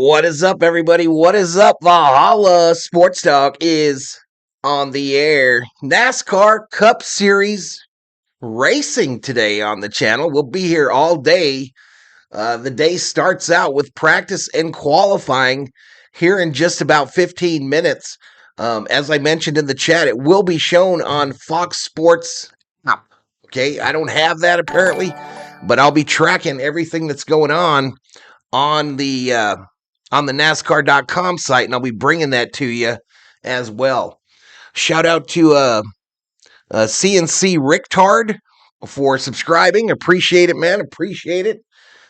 What is up, everybody? What is up? Valhalla Sports Talk is on the air. NASCAR Cup Series racing today on the channel. We'll be here all day. The day starts out with practice and qualifying here in just about 15 minutes. As I mentioned in the chat, it will be shown on Fox Sports. Okay, I don't have that apparently, but I'll be tracking everything that's going on the NASCAR.com site, and I'll be bringing that to you as well. Shout out to CNC Ricktard for subscribing. Appreciate it, man. Appreciate it.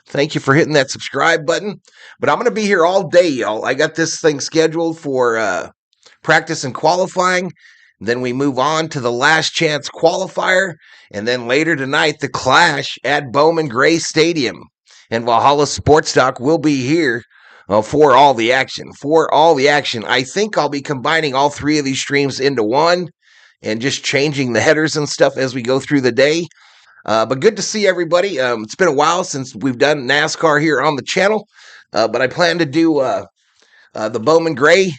Thank you for hitting that subscribe button. But I'm going to be here all day, y'all. I got this thing scheduled for practice and qualifying. Then we move on to the last chance qualifier. And then later tonight, the clash at Bowman Gray Stadium. And Valhalla Sports Talk will be here for all the action. For all the action. I think I'll be combining all three of these streams into one and just changing the headers and stuff as we go through the day. But good to see everybody. It's been a while since we've done NASCAR here on the channel. But I plan to do the Bowman Gray,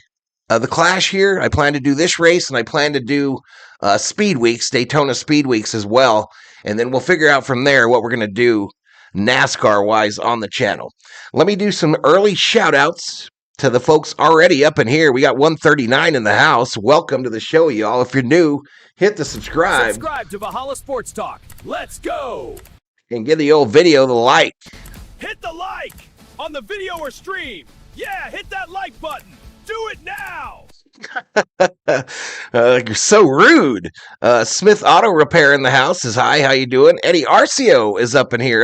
the Clash here. I plan to do this race, and I plan to do Speed Weeks, Daytona Speed Weeks as well. And then we'll figure out from there what we're going to do NASCAR-wise on the channel. Let me do some early shout-outs to the folks already up in here. We got 139 in the house. Welcome to the show, y'all. If you're new, hit the subscribe. Subscribe to Valhalla Sports Talk. Let's go! And give the old video the like. Hit the like on the video or stream. Yeah, hit that like button. Do it now! You're so rude. Smith Auto Repair in the house is hi. How you doing? Eddie Arcio is up in here.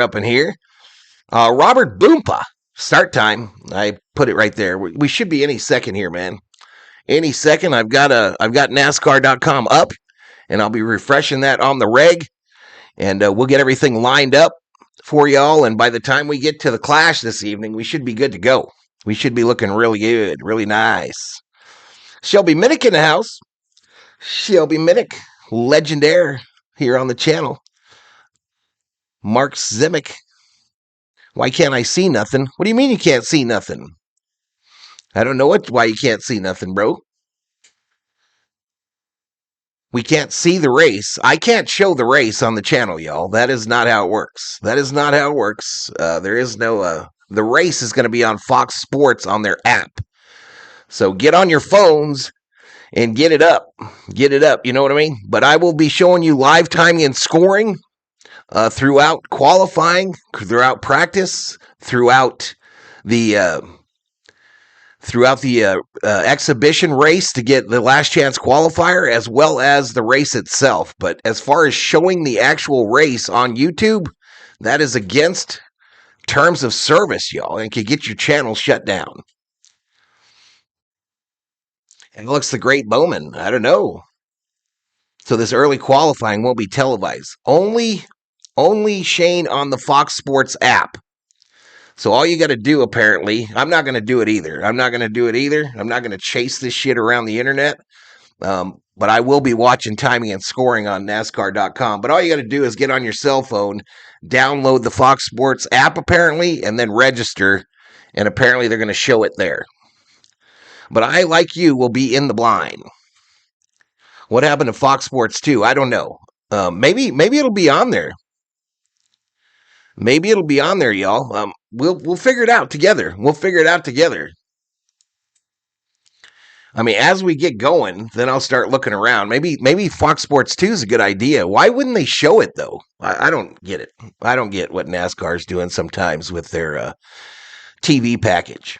Robert Boompa. Start time. I put it right there. We should be any second here, man. Any second. I've got NASCAR.com up, and I'll be refreshing that on the reg, and we'll get everything lined up for y'all. And by the time we get to the Clash this evening, we should be good to go. We should be looking really good, really nice. Shelby Minnick in the house. Shelby Minnick, legendary here on the channel. Mark Zimick. Why can't I see nothing? What do you mean you can't see nothing? I don't know why you can't see nothing, bro. We can't see the race. I can't show the race on the channel, y'all. That is not how it works. That is not how it works. There is no... the race is going to be on Fox Sports on their app. So get on your phones and get it up. Get it up, you know what I mean? But I will be showing you live timing and scoring throughout qualifying, throughout practice, throughout the exhibition race to get the last chance qualifier, as well as the race itself. But as far as showing the actual race on YouTube, that is against terms of service, y'all, and could get your channel shut down. And looks the great Bowman. I don't know. So this early qualifying won't be televised. Only Shane on the Fox Sports app. So all you got to do, apparently, I'm not going to do it either. I'm not going to chase this shit around the internet. But I will be watching timing and scoring on NASCAR.com. But all you got to do is get on your cell phone, download the Fox Sports app, apparently, and then register. And apparently they're going to show it there. But I, like you, will be in the blind. What happened to Fox Sports 2? I don't know. Maybe it'll be on there. Maybe it'll be on there, y'all. We'll figure it out together. I mean, as we get going, then I'll start looking around. Maybe Fox Sports 2 is a good idea. Why wouldn't they show it, though? I don't get it. I don't get what NASCAR is doing sometimes with their TV package.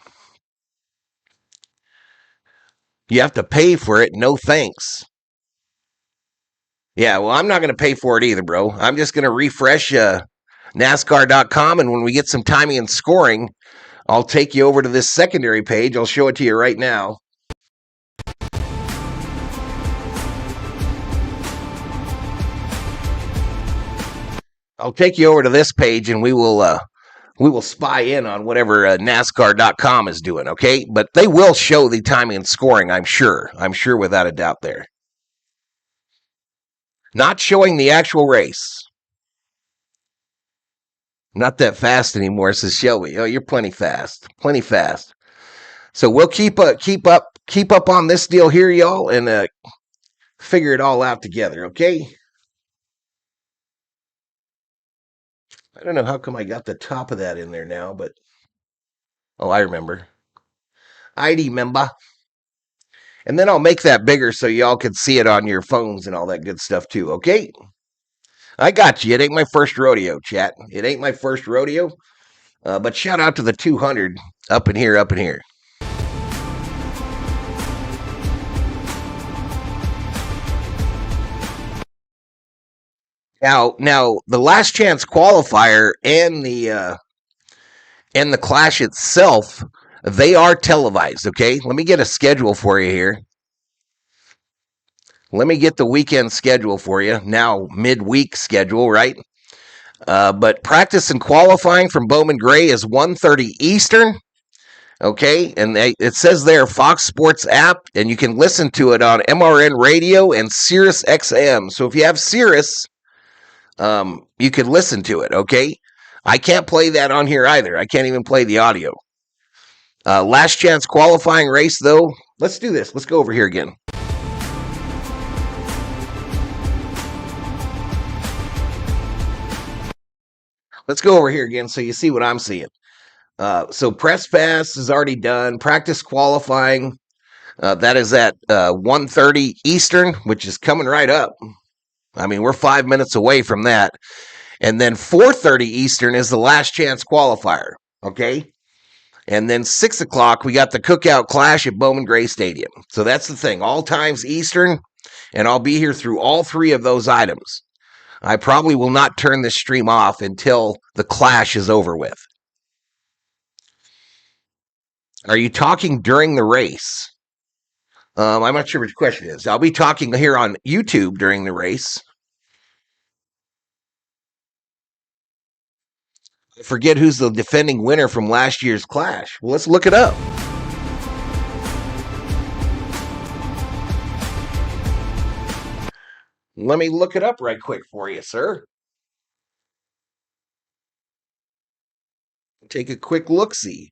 You have to pay for it. No thanks. Yeah, well, I'm not going to pay for it either, bro. I'm just going to refresh NASCAR.com, and when we get some timing and scoring, I'll take you over to this secondary page. I'll show it to you right now. I'll take you over to this page, and we will spy in on whatever NASCAR.com is doing, okay? But they will show the timing and scoring, I'm sure. I'm sure without a doubt there. Not showing the actual race. Not that fast anymore, says Shelby. Oh, you're plenty fast. Plenty fast. So we'll keep up on this deal here, y'all, and figure it all out together, okay? I don't know how come I got the top of that in there now, but oh, I remember. ID member. And then I'll make that bigger so y'all can see it on your phones and all that good stuff too, okay? I got you. It ain't my first rodeo, chat. It ain't my first rodeo. But shout out to the 200 up in here, up in here. Now, the last chance qualifier and the clash itself, they are televised. Okay, let me get a schedule for you here. Let me get the weekend schedule for you. Now, midweek schedule, right? But practice and qualifying from Bowman Gray is 1:30 Eastern. Okay, and it says there Fox Sports app, and you can listen to it on MRN Radio and Sirius XM. So if you have Sirius, you can listen to it. Okay, I can't play that on here either. I can't even play the audio. Last chance qualifying race, though. Let's do this. Let's go over here again. Let's go over here again so you see what I'm seeing. So press pass is already done. Practice qualifying, that is at 1:30 Eastern, which is coming right up. I mean, we're 5 minutes away from that. And then 4:30 Eastern is the last chance qualifier. Okay. And then 6 o'clock, we got the Cookout Clash at Bowman Gray Stadium. So that's the thing. All times Eastern, and I'll be here through all three of those items. I probably will not turn this stream off until the clash is over with. Are you talking during the race? I'm not sure which question it is. I'll be talking here on YouTube during the race. I forget who's the defending winner from last year's clash. Well, let's look it up. Let me look it up right quick for you, sir. Take a quick look-see.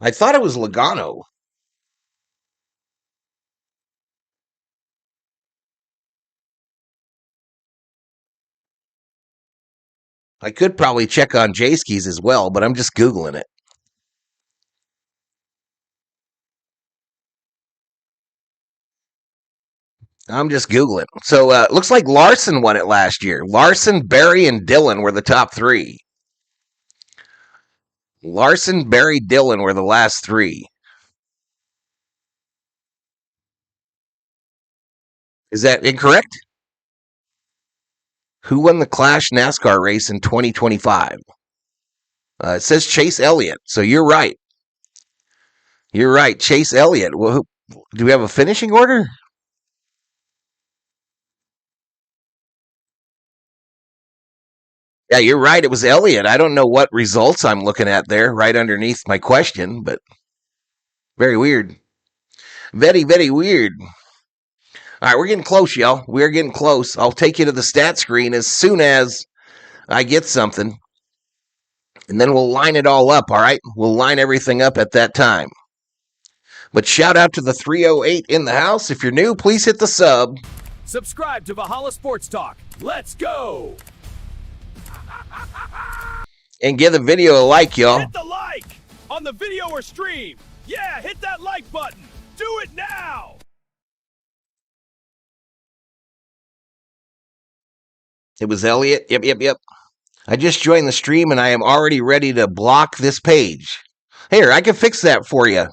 I thought it was Logano. I could probably check on Jayski's as well, but I'm just Googling it. I'm just Googling. So it looks like Larson won it last year. Larson, Barry, and Dillon were the top three. Larson, Barry, Dillon were the last three. Is that incorrect? Who won the Clash NASCAR race in 2025? It says Chase Elliott. So you're right. You're right. Chase Elliott. Well, do we have a finishing order? Yeah, you're right. It was Elliott. I don't know what results I'm looking at there right underneath my question, but very weird. Very, very weird. All right, we're getting close, y'all. We're getting close. I'll take you to the stat screen as soon as I get something, and then we'll line it all up, all right? We'll line everything up at that time. But shout out to the 308 in the house. If you're new, please hit the sub. Subscribe to Valhalla Sports Talk. Let's go! And give the video a like, y'all. Hit the like on the video or stream. Yeah, hit that like button. Do it now! It was Elliott. Yep. I just joined the stream, and I am already ready to block this page. Here, I can fix that for you.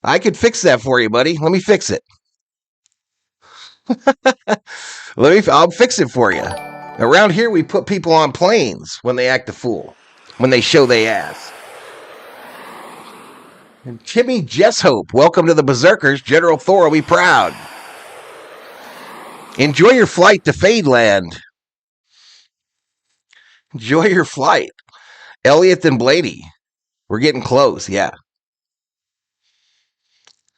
Buddy. Let me fix it. I'll fix it for you. Around here, we put people on planes when they act a fool, when they show they ass. And Timmy Jesshope, welcome to the Berserkers. General Thor will be proud. Enjoy your flight to Fadeland. Enjoy your flight. Elliott and Blaney. We're getting close, yeah.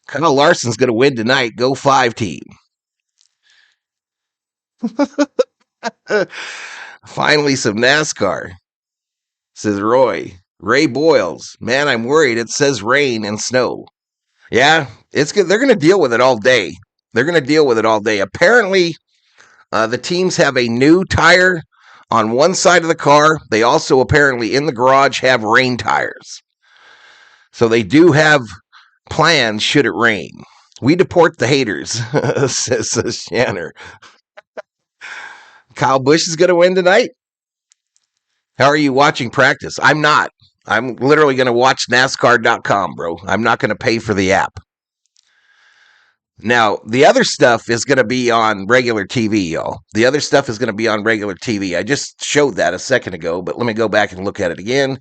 Kyle Larson's going to win tonight. Go 5 team. Finally, some NASCAR, says Roy. Ray Boyles. Man, I'm worried. It says rain and snow. Yeah, it's good. They're going to deal with it all day. They're going to deal with it all day. Apparently, the teams have a new tire on one side of the car. They also apparently in the garage have rain tires. So they do have plans should it rain. We deport the haters, says Shanner. Kyle Busch is going to win tonight. How are you watching practice? I'm not. I'm literally going to watch NASCAR.com, bro. I'm not going to pay for the app. Now, the other stuff is going to be on regular TV, y'all. The other stuff is going to be on regular TV. I just showed that a second ago, but let me go back and look at it again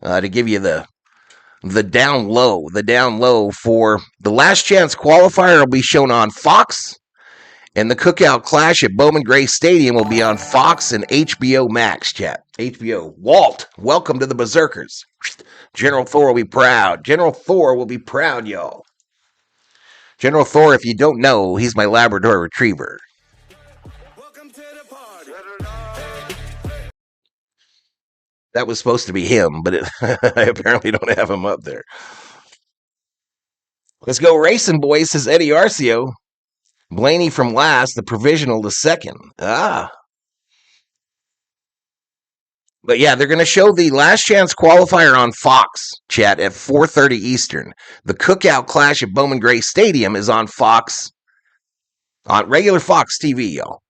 to give you the down low. The down low for the last chance qualifier will be shown on Fox, and the Cookout Clash at Bowman Gray Stadium will be on Fox and HBO Max, chat. HBO. Walt, welcome to the Berserkers. General Thor will be proud. General Thor will be proud, y'all. General Thor, if you don't know, he's my Labrador Retriever. Welcome to the party. That was supposed to be him, but I apparently don't have him up there. Let's go racing, boys, says Eddie Arcio. Blaney from last, the provisional to second. But yeah, they're going to show the last chance qualifier on Fox, chat, at 4:30 Eastern. The Cookout Clash at Bowman Gray Stadium is on Fox, on regular Fox TV, y'all.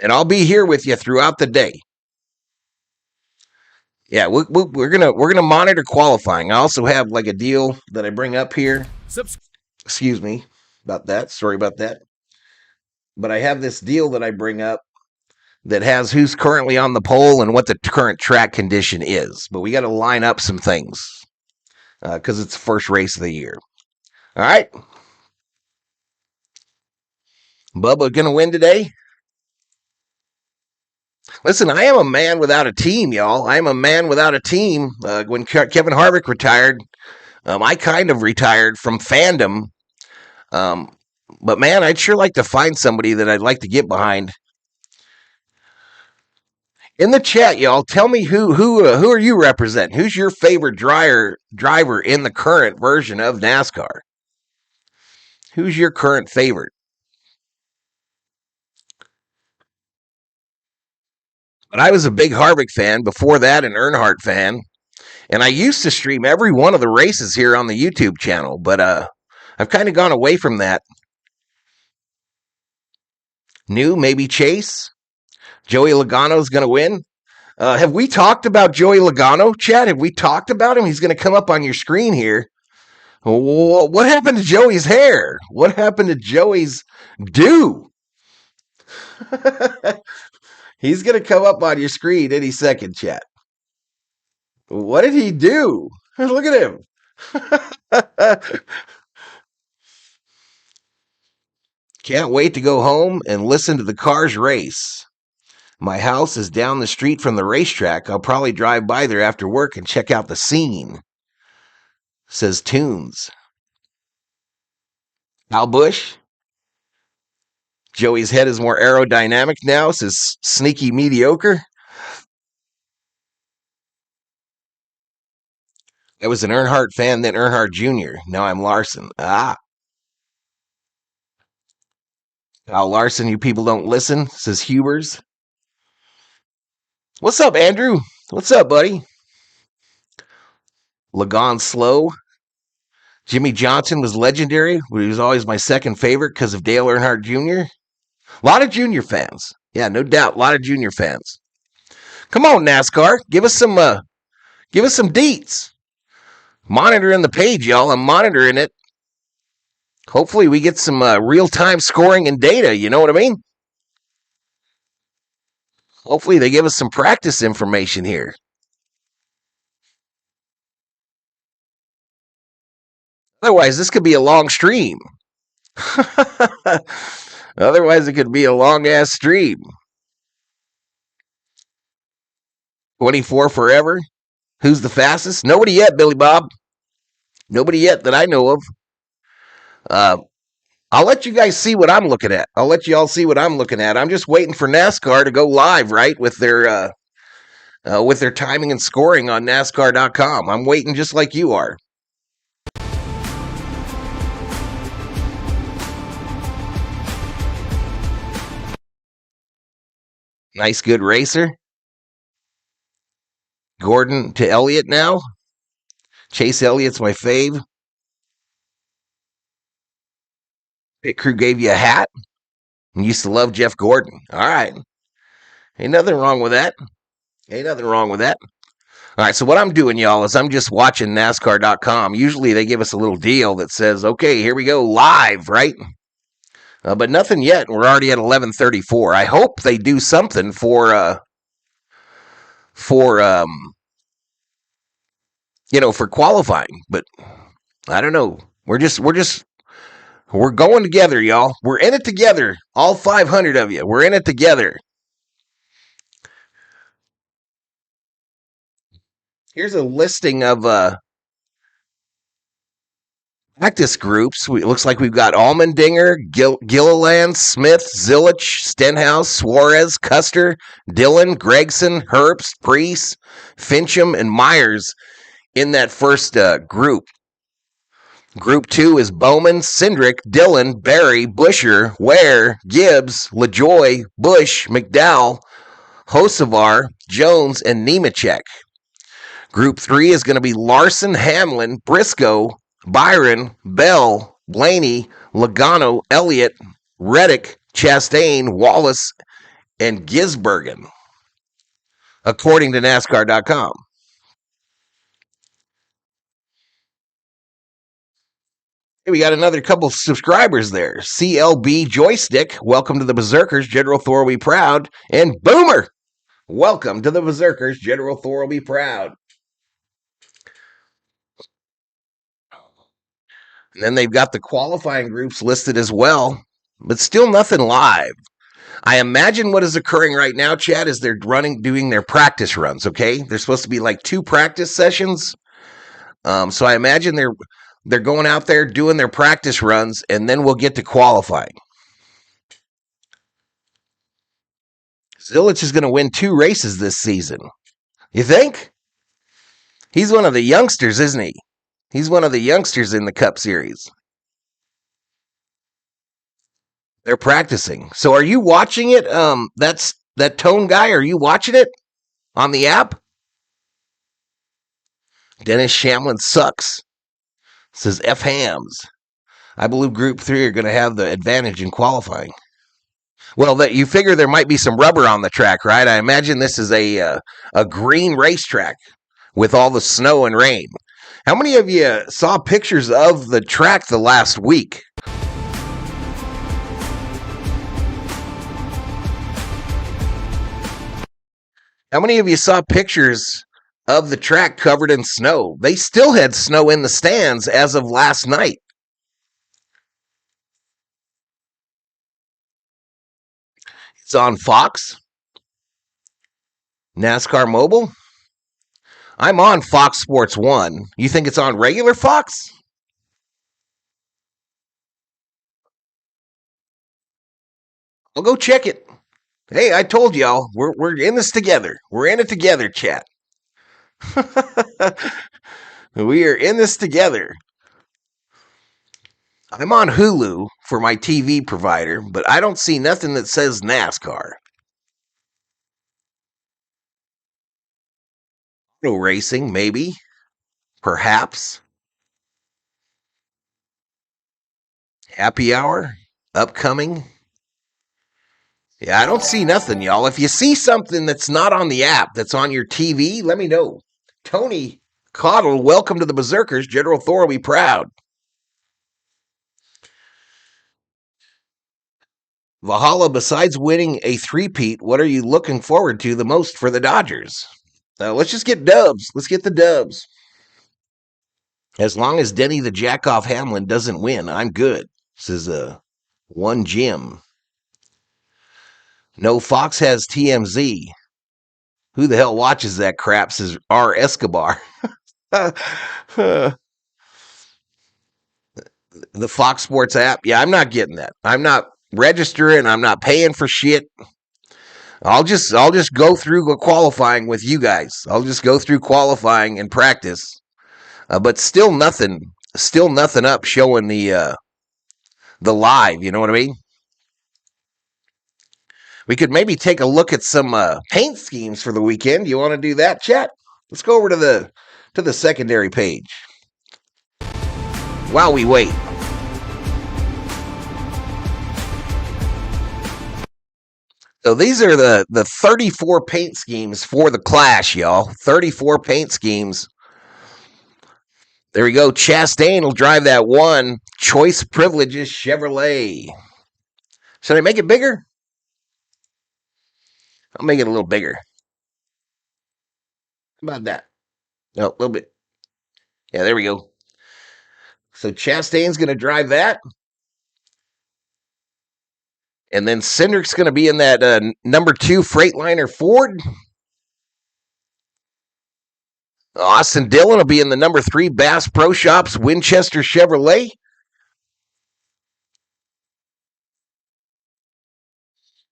And I'll be here with you throughout the day. Yeah, we're gonna monitor qualifying. I also have like a deal that I bring up here. Excuse me about that. Sorry about that. But I have this deal that I bring up that has who's currently on the pole and what the current track condition is. But we got to line up some things because it's the first race of the year. All right. Bubba going to win today? Listen, I am a man without a team, y'all. I am a man without a team. When Kevin Harvick retired, I kind of retired from Fandom. But, man, I'd sure like to find somebody that I'd like to get behind. In the chat, y'all, tell me who are you representing? Who's your favorite driver in the current version of NASCAR? Who's your current favorite? But I was a big Harvick fan. Before that, an Earnhardt fan. And I used to stream every one of the races here on the YouTube channel. But I've kind of gone away from that. New, maybe Chase. Joey Logano's going to win. Have we talked about Joey Logano, Chad? Have we talked about him? He's going to come up on your screen here. What happened to Joey's hair? What happened to Joey's do? He's going to come up on your screen any second, chat. What did he do? Look at him. Can't wait to go home and listen to the cars race. My house is down the street from the racetrack. I'll probably drive by there after work and check out the scene, says Tunes. Al Busch. Joey's head is more aerodynamic now, says Sneaky Mediocre. I was an Earnhardt fan, then Earnhardt Jr. Now I'm Larson. Al Larson, you people don't listen, says Hubers. What's up, Andrew? What's up, buddy? Lagon Slow. Jimmy Johnson was legendary. He was always my second favorite because of Dale Earnhardt Jr. A lot of junior fans. Yeah, no doubt. A lot of junior fans. Come on, NASCAR. Give us some deets. Monitoring the page, y'all. I'm monitoring it. Hopefully we get some real-time scoring and data. You know what I mean? Hopefully they give us some practice information here. Otherwise, this could be a long stream. Otherwise, it could be a long-ass stream. 24 forever. Who's the fastest? Nobody yet, Billy Bob. Nobody yet that I know of. I'll let you guys see what I'm looking at. I'll let you all see what I'm looking at. I'm just waiting for NASCAR to go live, right, with their with their timing and scoring on NASCAR.com. I'm waiting just like you are. Nice, good racer. Gordon to Elliott now. Chase Elliott's my fave. Pit crew gave you a hat. And used to love Jeff Gordon. All right. Ain't nothing wrong with that. Ain't nothing wrong with that. All right, so what I'm doing, y'all, is I'm just watching NASCAR.com. Usually they give us a little deal that says, okay, here we go, live, right? But nothing yet. We're already at 11:34. I hope they do something for qualifying. But I don't know. We're going together, y'all. We're in it together. All 500 of you. We're in it together. Here's a listing of practice groups. It looks like we've got Allmendinger, Gilliland, Smith, Zilich, Stenhouse, Suarez, Custer, Dillon, Gregson, Herbst, Priest, Fincham, and Myers in that first group. Group 2 is Bowman, Cindric, Dillon, Barry, Busher, Ware, Gibbs, LaJoy, Bush, McDowell, Hocevar, Jones, and Nemechek. Group 3 is going to be Larson, Hamlin, Briscoe, Byron, Bell, Blaney, Logano, Elliott, Reddick, Chastain, Wallace, and Gisbergen, according to NASCAR.com. Hey, we got another couple subscribers there. CLB Joystick, welcome to the Berserkers, General Thor will be proud. And Boomer, welcome to the Berserkers, General Thor will be proud. And then they've got the qualifying groups listed as well, but still nothing live. I imagine what is occurring right now, Chad, is they're doing their practice runs, okay? They're supposed to be like 2 practice sessions. So I imagine they're going out there doing their practice runs, and then we'll get to qualifying. Zilich is going to win 2 races this season. You think? He's one of the youngsters, isn't he? He's one of the youngsters in the Cup Series. They're practicing. So are you watching it? That's that Tone guy. Are you watching it on the app? Dennis Shamlin sucks. Says F Hams. I believe Group 3 are going to have the advantage in qualifying. Well, you figure there might be some rubber on the track, right? I imagine this is a green racetrack with all the snow and rain. How many of you saw pictures of the track the last week? How many of you saw pictures of the track covered in snow? They still had snow in the stands as of last night. It's on Fox. NASCAR Mobile. I'm on Fox Sports 1. You think it's on regular Fox? I'll go check it. Hey, I told y'all, we're in this together. We're in it together, chat. We are in this together. I'm on Hulu for my TV provider, but I don't see nothing that says NASCAR. Auto racing, maybe. Perhaps. Happy hour. Upcoming. Yeah, I don't see nothing, y'all. If you see something that's not on the app, that's on your TV, let me know. Tony Cottle, welcome to the Berserkers. General Thor will be proud. Valhalla, besides winning a three-peat, what are you looking forward to the most for the Dodgers? Let's just get dubs. Let's get the dubs. As long as Denny the Jackoff Hamlin doesn't win, I'm good. This is one Jim. No, Fox has TMZ. Who the hell watches that crap, says R. Escobar. The Fox Sports app. Yeah, I'm not getting that. I'm not registering. I'm not paying for shit. I'll just go through qualifying with you guys. I'll just go through qualifying and practice, but still nothing up showing the live. You know what I mean? We could maybe take a look at some paint schemes for the weekend. You want to do that, chat? Let's go over to the secondary page while we wait. So these are the 34 paint schemes for the Clash, y'all. 34 paint schemes. There we go. Chastain will drive that one. Choice Privileges Chevrolet. Should I make it bigger? I'll make it a little bigger. How about that? No, a little bit. Yeah, there we go. So Chastain's going to drive that. And then Cindric's going to be in that number 2 Freightliner Ford. Austin Dillon will be in the number 3 Bass Pro Shops Winchester Chevrolet.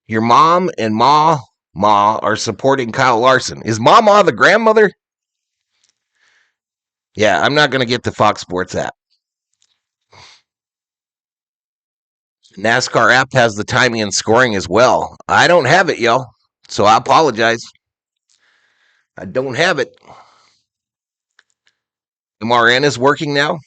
Your mom and Ma are supporting Kyle Larson. Is Ma the grandmother? Yeah, I'm not going to get the Fox Sports app. NASCAR app has the timing and scoring as well. I don't have it, y'all. So I apologize. I don't have it. MRN is working now.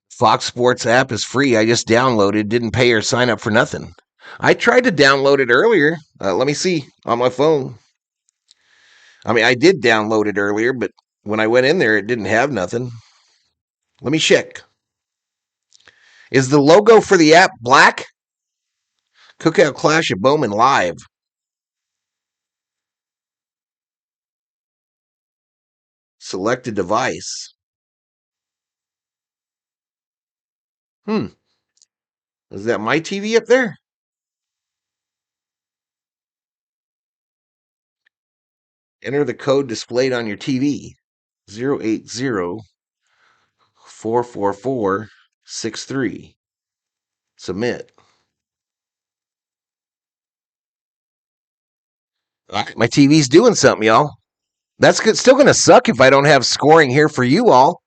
Fox Sports app is free. I just downloaded. Didn't pay or sign up for nothing. I tried to download it earlier. Let me see on my phone. I mean, I did download it earlier, but when I went in there, it didn't have nothing. Let me check. Is the logo for the app black? Cookout Clash at Bowman Live. Select a device. Is that my TV up there? Enter the code displayed on your TV. 080-444-63. Submit. All right, my TV's doing something, y'all. That's good. Still going to suck if I don't have scoring here for you all.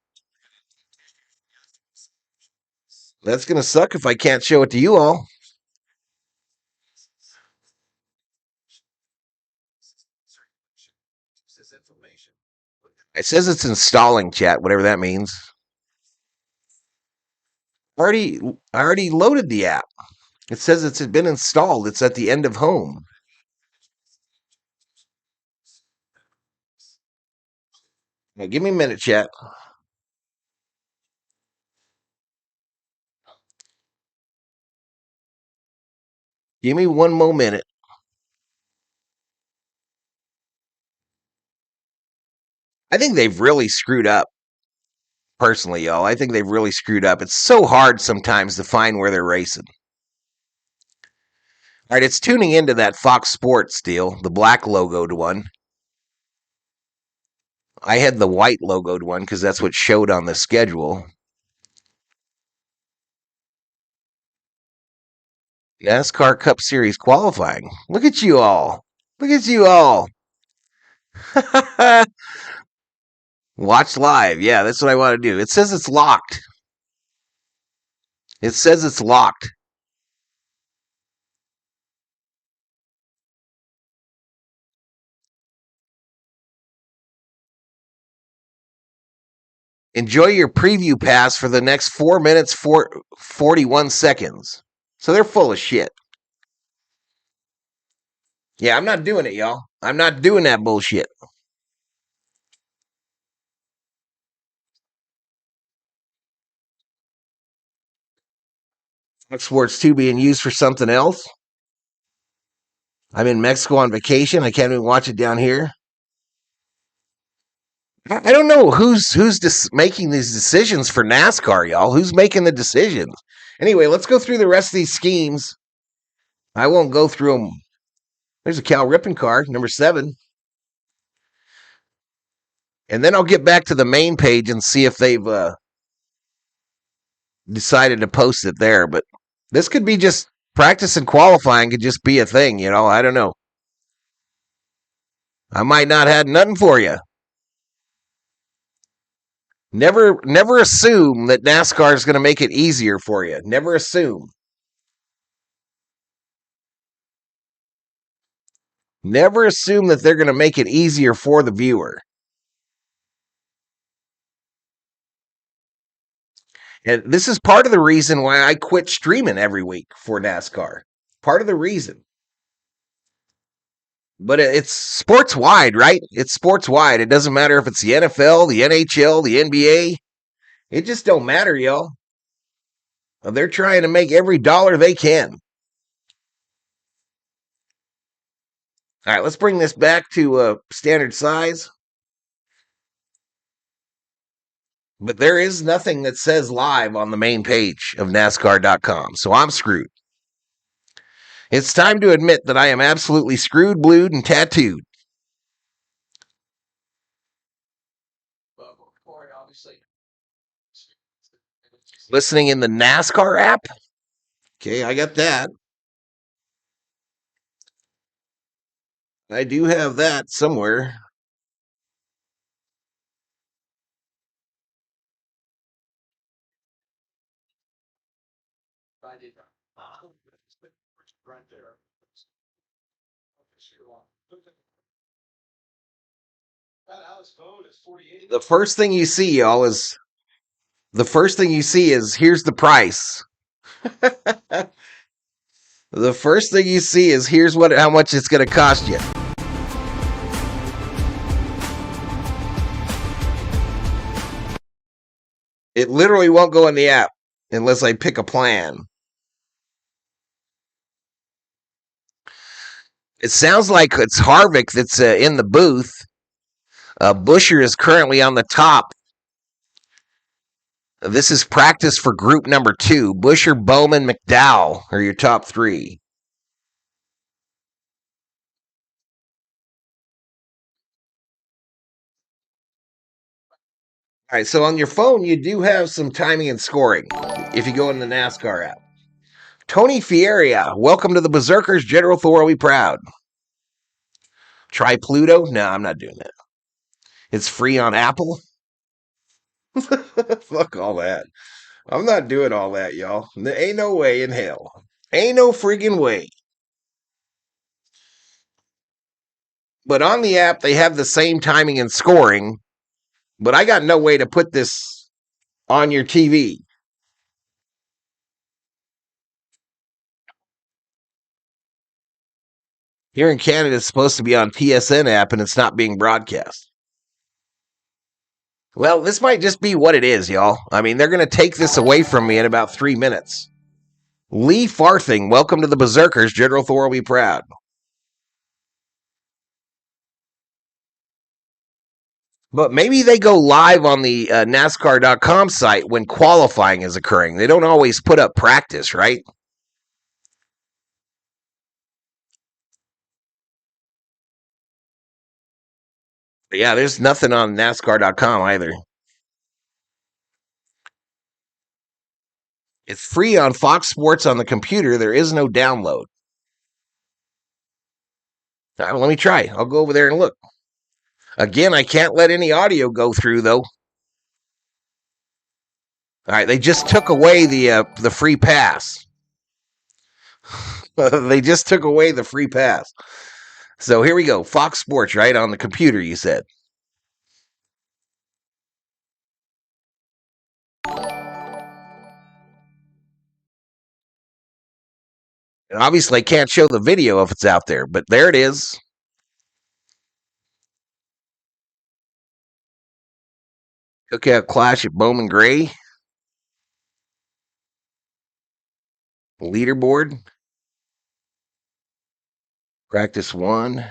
That's going to suck if I can't show it to you all. It says it's installing, chat, whatever that means. I already loaded the app. It says it's been installed. It's at the end of home. Now, give me a minute, chat. Give me one more minute. I think they've really screwed up. Personally, y'all, I think they've really screwed up. It's so hard sometimes to find where they're racing. All right, it's tuning into that Fox Sports deal, the black logoed one. I had the white logoed one because that's what showed on the schedule. NASCAR Cup Series qualifying. Look at you all. Look at you all. Watch live. Yeah, that's what I want to do. It says it's locked. It says it's locked. Enjoy your preview pass for the next 4 minutes, 41 seconds. So they're full of shit. Yeah, I'm not doing it, y'all. I'm not doing that bullshit. Fox Sports 2 being used for something else. I'm in Mexico on vacation. I can't even watch it down here. I don't know who's making these decisions for NASCAR, y'all. Who's making the decisions? Anyway, let's go through the rest of these schemes. I won't go through them. There's a Cal Ripken car, number 7. And then I'll get back to the main page and see if they've decided to post it there. But this could be just practice and qualifying could just be a thing, you know. I don't know. I might not have nothing for you. Never assume that NASCAR is going to make it easier for you. Never assume. Never assume that they're going to make it easier for the viewer. And this is part of the reason why I quit streaming every week for NASCAR. Part of the reason. But it's sports wide, right? It's sports wide. It doesn't matter if it's the NFL, the NHL, the NBA. It just don't matter, y'all. They're trying to make every dollar they can. All right, let's bring this back to standard size. But there is nothing that says live on the main page of NASCAR.com, so I'm screwed. It's time to admit that I am absolutely screwed, blued, and tattooed. Listening in the NASCAR app? Okay, I got that. I do have that somewhere. The first thing you see, y'all, is here's the price. The first thing you see is here's how much it's going to cost you. It literally won't go in the app unless I pick a plan. It sounds like it's Harvick that's in the booth. Buescher is currently on the top. This is practice for group number 2. Buescher, Bowman, McDowell are your top 3. All right, so on your phone, you do have some timing and scoring if you go in the NASCAR app. Tony Fieria, welcome to the Berserkers. General Thor will be proud. Try Pluto? No, I'm not doing that. It's free on Apple. Fuck all that. I'm not doing all that, y'all. There ain't no way in hell. Ain't no freaking way. But on the app, they have the same timing and scoring, but I got no way to put this on your TV. Here in Canada, it's supposed to be on TSN app, and it's not being broadcast. Well, this might just be what it is, y'all. I mean, they're going to take this away from me in about 3 minutes. Lee Farthing, welcome to the Berserkers. General Thor will be proud. But maybe they go live on the NASCAR.com site when qualifying is occurring. They don't always put up practice, right? But yeah, there's nothing on NASCAR.com either. It's free on Fox Sports on the computer. There is no download. Let me try. I'll go over there and look. Again, I can't let any audio go through, though. All right, they just took away the free pass. They just took away the free pass. So here we go. Fox Sports, right, on the computer, you said. And obviously, I can't show the video if it's out there, but there it is. Cookout Clash at Bowman Gray. Leaderboard. Practice 1.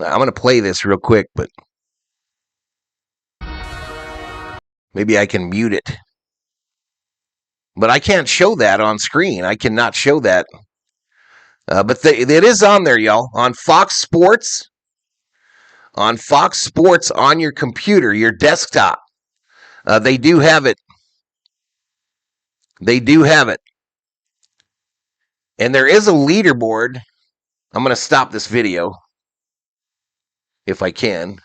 I'm going to play this real quick, but maybe I can mute it. But I can't show that on screen. I cannot show that. But it is on there, y'all. On Fox Sports. On Fox Sports on your computer, your desktop. They do have it. They do have it. And there is a leaderboard. I'm going to stop this video if I can,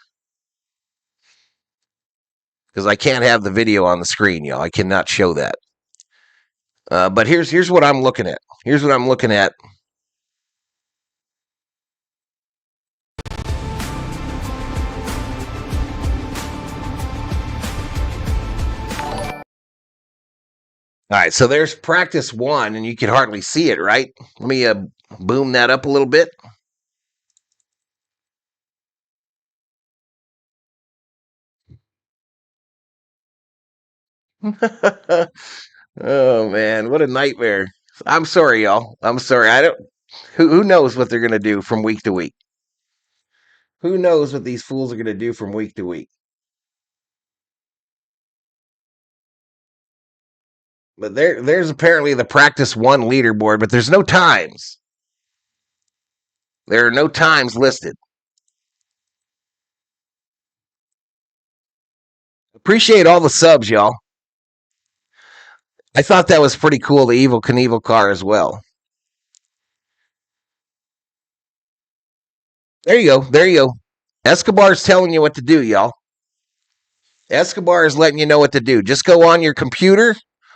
because I can't have the video on the screen, y'all. I cannot show that. But here's what I'm looking at. Here's what I'm looking at. All right, so there's practice one, and you can hardly see it, right? Let me boom that up a little bit. Oh man, what a nightmare! I'm sorry, y'all. I'm sorry. I don't. Who knows what they're gonna do from week to week? Who knows what these fools are gonna do from week to week? But there's apparently the practice one leaderboard, but there's no times. There are no times listed. Appreciate all the subs, y'all. I thought that was pretty cool, the Evil Knievel car as well. There you go. There you go. Escobar's telling you what to do, y'all. Escobar is letting you know what to do. Just go on your computer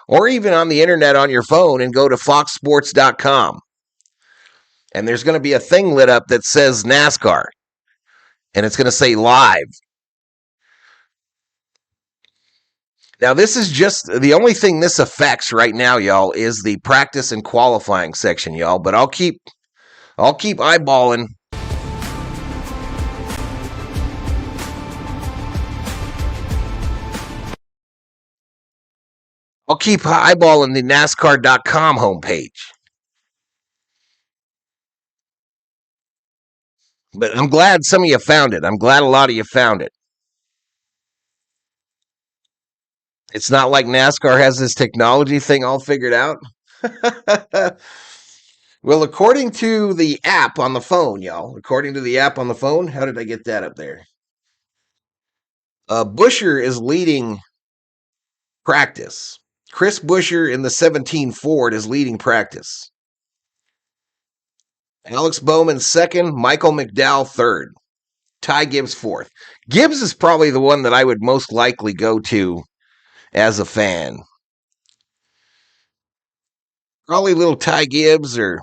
or even on the internet on your phone and go to foxsports.com. And there's going to be a thing lit up that says NASCAR. And it's going to say live. Now, this is just the only thing this affects right now, y'all, is the practice and qualifying section, y'all. But I'll keep eyeballing. I'll keep eyeballing the NASCAR.com homepage. But I'm glad some of you found it. I'm glad a lot of you found it. It's not like NASCAR has this technology thing all figured out. Well, according to the app on the phone, y'all, according to the app on the phone, how did I get that up there? Buescher is leading practice. Chris Buescher in the 17 Ford is leading practice. Alex Bowman second, Michael McDowell third, Ty Gibbs fourth. Gibbs is probably the one that I would most likely go to as a fan. Probably little Ty Gibbs or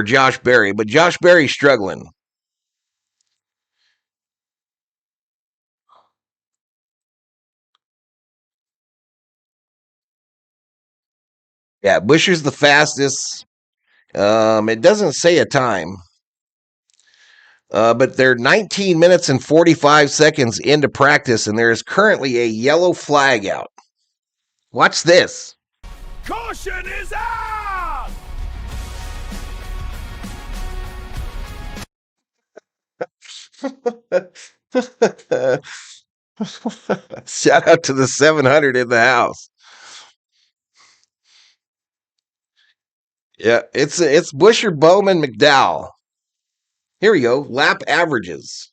Josh Berry, but Josh Berry's struggling. Yeah, Buescher's the fastest. It doesn't say a time. But they're 19 minutes and 45 seconds into practice, and there is currently a yellow flag out. Watch this. Caution is out! Shout out to the 700 in the house. Yeah, it's Buescher, Bowman, McDowell. Here we go. Lap averages.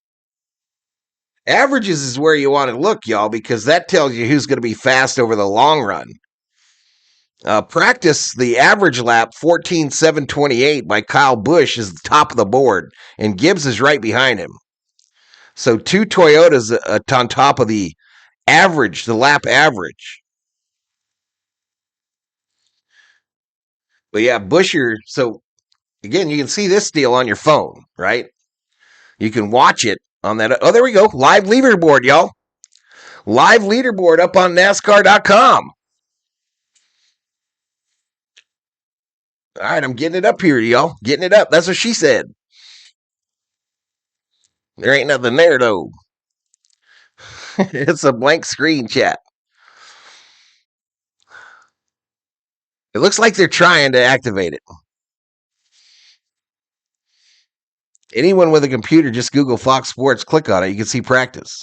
Averages is where you want to look, y'all, because that tells you who's going to be fast over the long run. Practice, the average lap, 14.728 by Kyle Busch is the top of the board, and Gibbs is right behind him. So two Toyotas on top of the average, the lap average. But yeah, Buescher, so again, you can see this deal on your phone, right? You can watch it on that. Oh, there we go. Live leaderboard, y'all. Live leaderboard up on NASCAR.com. All right, I'm getting it up here, y'all. Getting it up. That's what she said. There ain't nothing there, though. It's a blank screen, chat. It looks like they're trying to activate it. Anyone with a computer, just Google Fox Sports, click on it. You can see practice.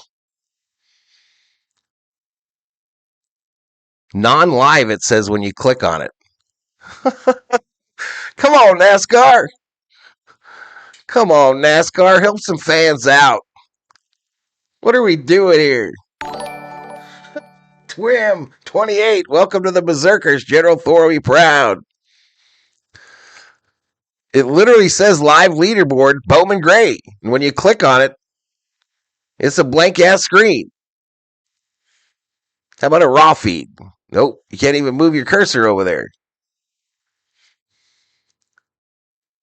Non-live, it says when you click on it. Come on, NASCAR. Come on, NASCAR. Help some fans out. What are we doing here? Twim 28. Welcome to the Berserkers. General Thor, be proud. It literally says live leaderboard, Bowman Gray. And when you click on it, it's a blank ass screen. How about a raw feed? Nope. You can't even move your cursor over there.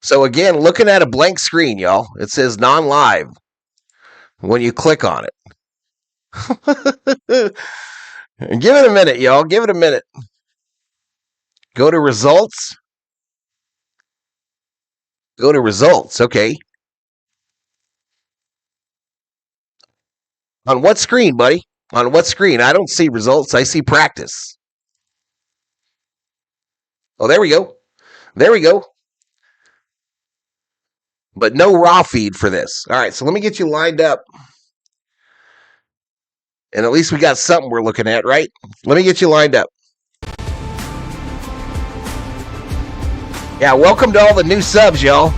So again, looking at a blank screen, y'all. It says non-live when you click on it. Give it a minute, y'all. Give it a minute. Go to results. Go to results. Okay. On what screen, buddy? On what screen? I don't see results. I see practice. Oh, there we go. There we go. But no raw feed for this. All right, so let me get you lined up. And at least we got something we're looking at, right? Let me get you lined up. Yeah, welcome to all the new subs, y'all.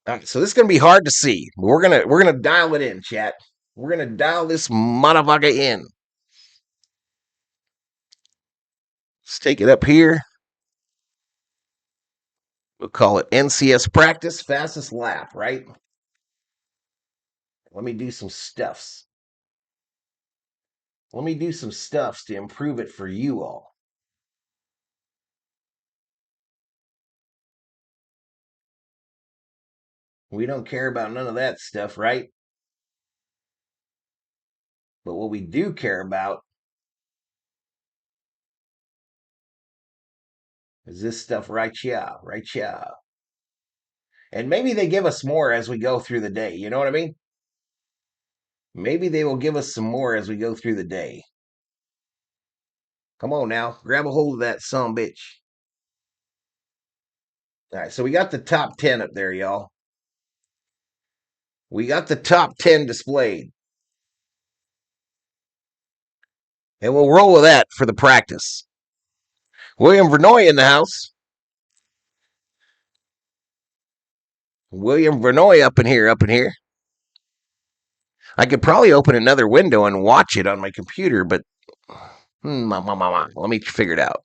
All right, so this is gonna be hard to see. We're gonna dial it in, chat. We're gonna dial this motherfucker in. Let's take it up here. We'll call it NCS practice, fastest lap, right? Let me do some stuffs. Let me do some stuffs to improve it for you all. We don't care about none of that stuff, right? But what we do care about is this stuff right here, right here. And maybe they give us more as we go through the day. You know what I mean? Maybe they will give us some more as we go through the day. Come on now, grab a hold of that son bitch. All right, so we got the top 10 up there, y'all. We got the top 10 displayed. And we'll roll with that for the practice. William Vernoy in the house. William Vernoy up in here, up in here. I could probably open another window and watch it on my computer, but let me figure it out.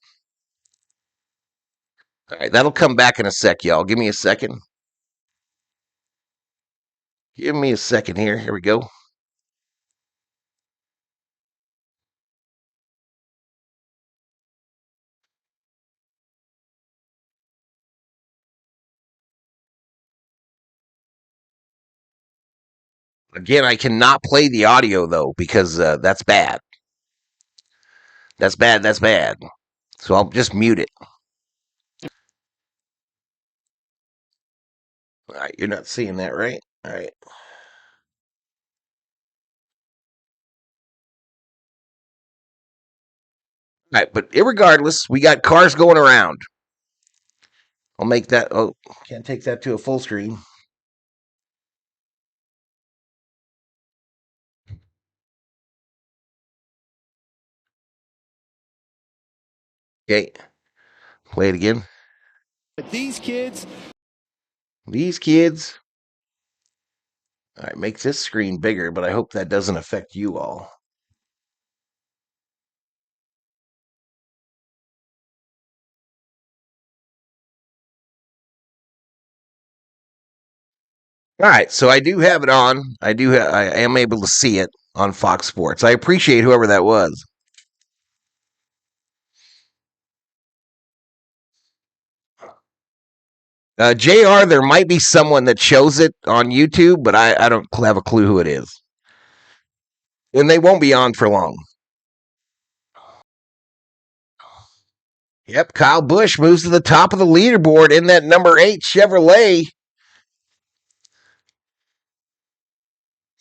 All right, that'll come back in a sec, y'all. Give me a second. Give me a second here. Here we go. Again, I cannot play the audio, though, because that's bad. That's bad. That's bad. So I'll just mute it. All right, you're not seeing that, right? All right. All right, but irregardless, we got cars going around. I'll make that. Oh, can't take that to a full screen. Okay. Play it again. These kids. These kids. All right, make this screen bigger, but I hope that doesn't affect you all. All right, so I do have it on. I am able to see it on Fox Sports. I appreciate whoever that was. JR, there might be someone that shows it on YouTube, but I don't have a clue who it is. And they won't be on for long. Yep, Kyle Busch moves to the top of the leaderboard in that number 8 Chevrolet.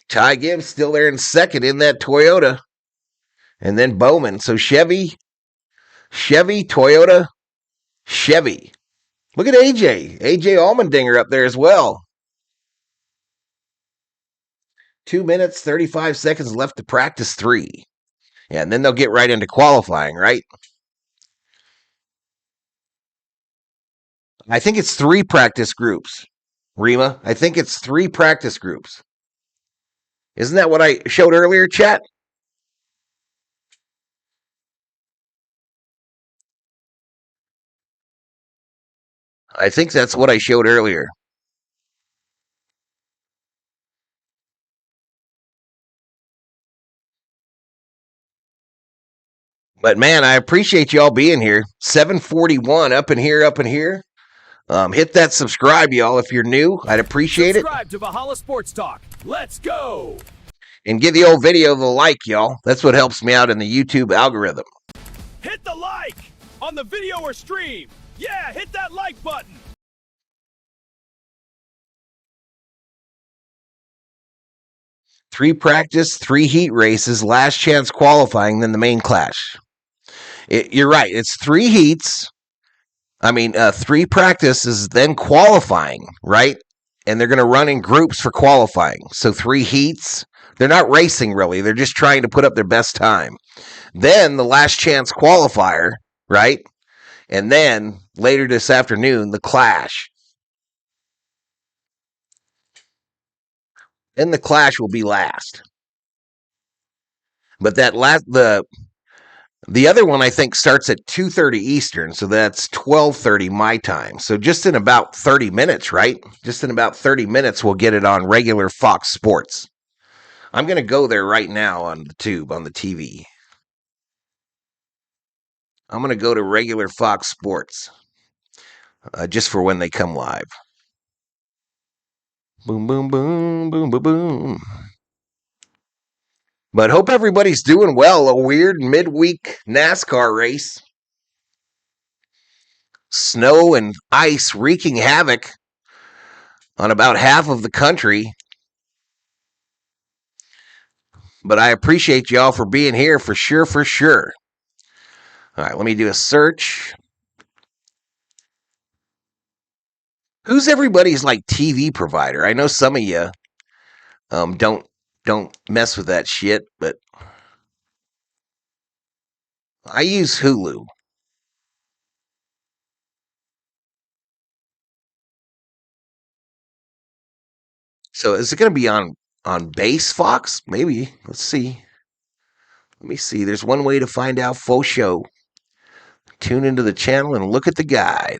Ty Gibbs still there in second in that Toyota. And then Bowman. So Chevy, Toyota, Chevy. Look at AJ. AJ Allmendinger up there as well. 2 minutes, 35 seconds left to practice 3. Yeah, and then they'll get right into qualifying, right? I think it's 3 practice groups. Rima, I think it's 3 practice groups. Isn't that what I showed earlier, chat? I think that's what I showed earlier. But man, I appreciate y'all being here. 741 up in here, up in here. Hit that subscribe, y'all, if you're new. I'd appreciate it. Subscribe to Valhalla Sports Talk. Let's go! And give the old video the like, y'all. That's what helps me out in the YouTube algorithm. Hit the like on the video or stream. Yeah, hit that like button. 3 practice, 3 heat races, last chance qualifying, then the main clash. You're right. It's 3 heats. 3 practices, then qualifying, right? And they're going to run in groups for qualifying. So 3 heats. They're not racing really. They're just trying to put up their best time. Then the last chance qualifier, right? And then later this afternoon, the clash. Then the clash will be last. But the other one I think starts at 2:30 Eastern, so that's 12:30 my time. So just in about 30 minutes, right? Just in about 30 minutes we'll get it on regular Fox Sports. I'm going to go there right now on the tube on the TV. I'm going to go to regular Fox Sports just for when they come live. Boom, boom, boom, boom, boom, boom. But hope everybody's doing well. A weird midweek NASCAR race. Snow and ice wreaking havoc on about half of the country. But I appreciate y'all for being here for sure, for sure. All right, let me do a search. Who's everybody's like TV provider? I know some of you don't mess with that shit, but I use Hulu. So is it going to be on base Fox? Maybe. Let's see. Let me see. There's one way to find out. Faux show. Tune into the channel and look at the guide.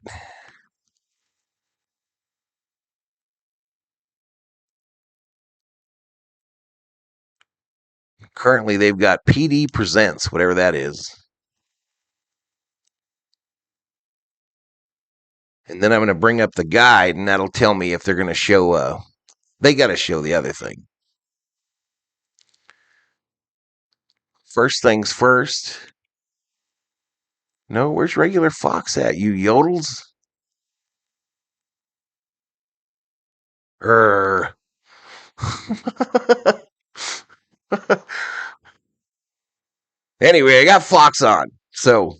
Currently, they've got PD Presents, whatever that is. And then I'm going to bring up the guide, and that'll tell me if they're going to show. They got to show the other thing. First things first. No, where's regular Fox at? You yodels? Err. Anyway, I got Fox on. So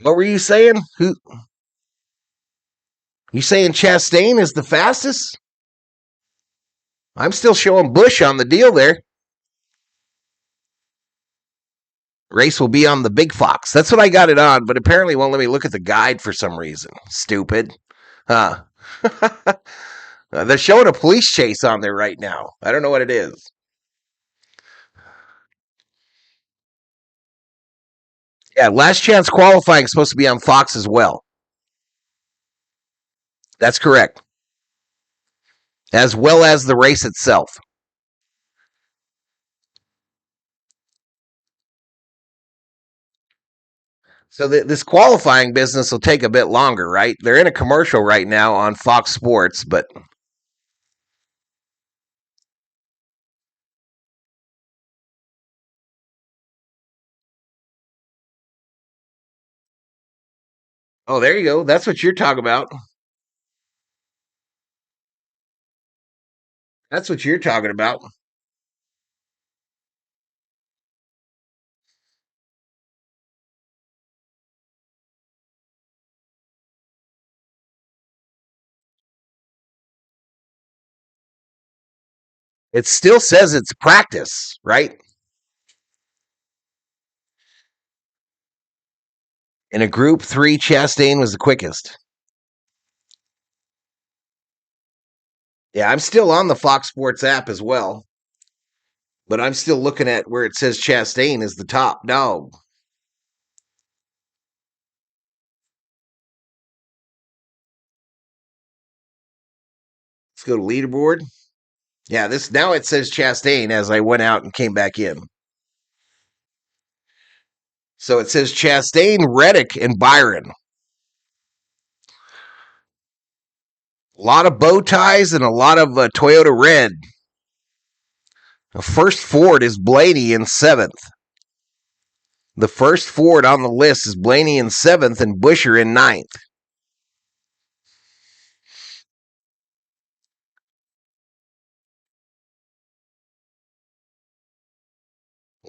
what were you saying? Who you saying Chastain is the fastest? I'm still showing Bush on the deal there. Race will be on the Big Fox. That's what I got it on, but apparently won't let me look at the guide for some reason. Stupid. Huh. They're showing a police chase on there right now. I don't know what it is. Yeah, last chance qualifying is supposed to be on Fox as well. That's correct. As well as the race itself. So this qualifying business will take a bit longer, right? They're in a commercial right now on Fox Sports, but oh, there you go. That's what you're talking about. That's what you're talking about. It still says it's practice, right? In a group 3, Chastain was the quickest. Yeah, I'm still on the Fox Sports app as well, but I'm still looking at where it says Chastain is the top dog. Let's go to leaderboard. Yeah, this now it says Chastain as I went out and came back in. So it says Chastain, Reddick, and Byron. A lot of bow ties and a lot of Toyota red. The first Ford is Blaney in 7th. The first Ford on the list is Blaney in 7th and Busher in 9th.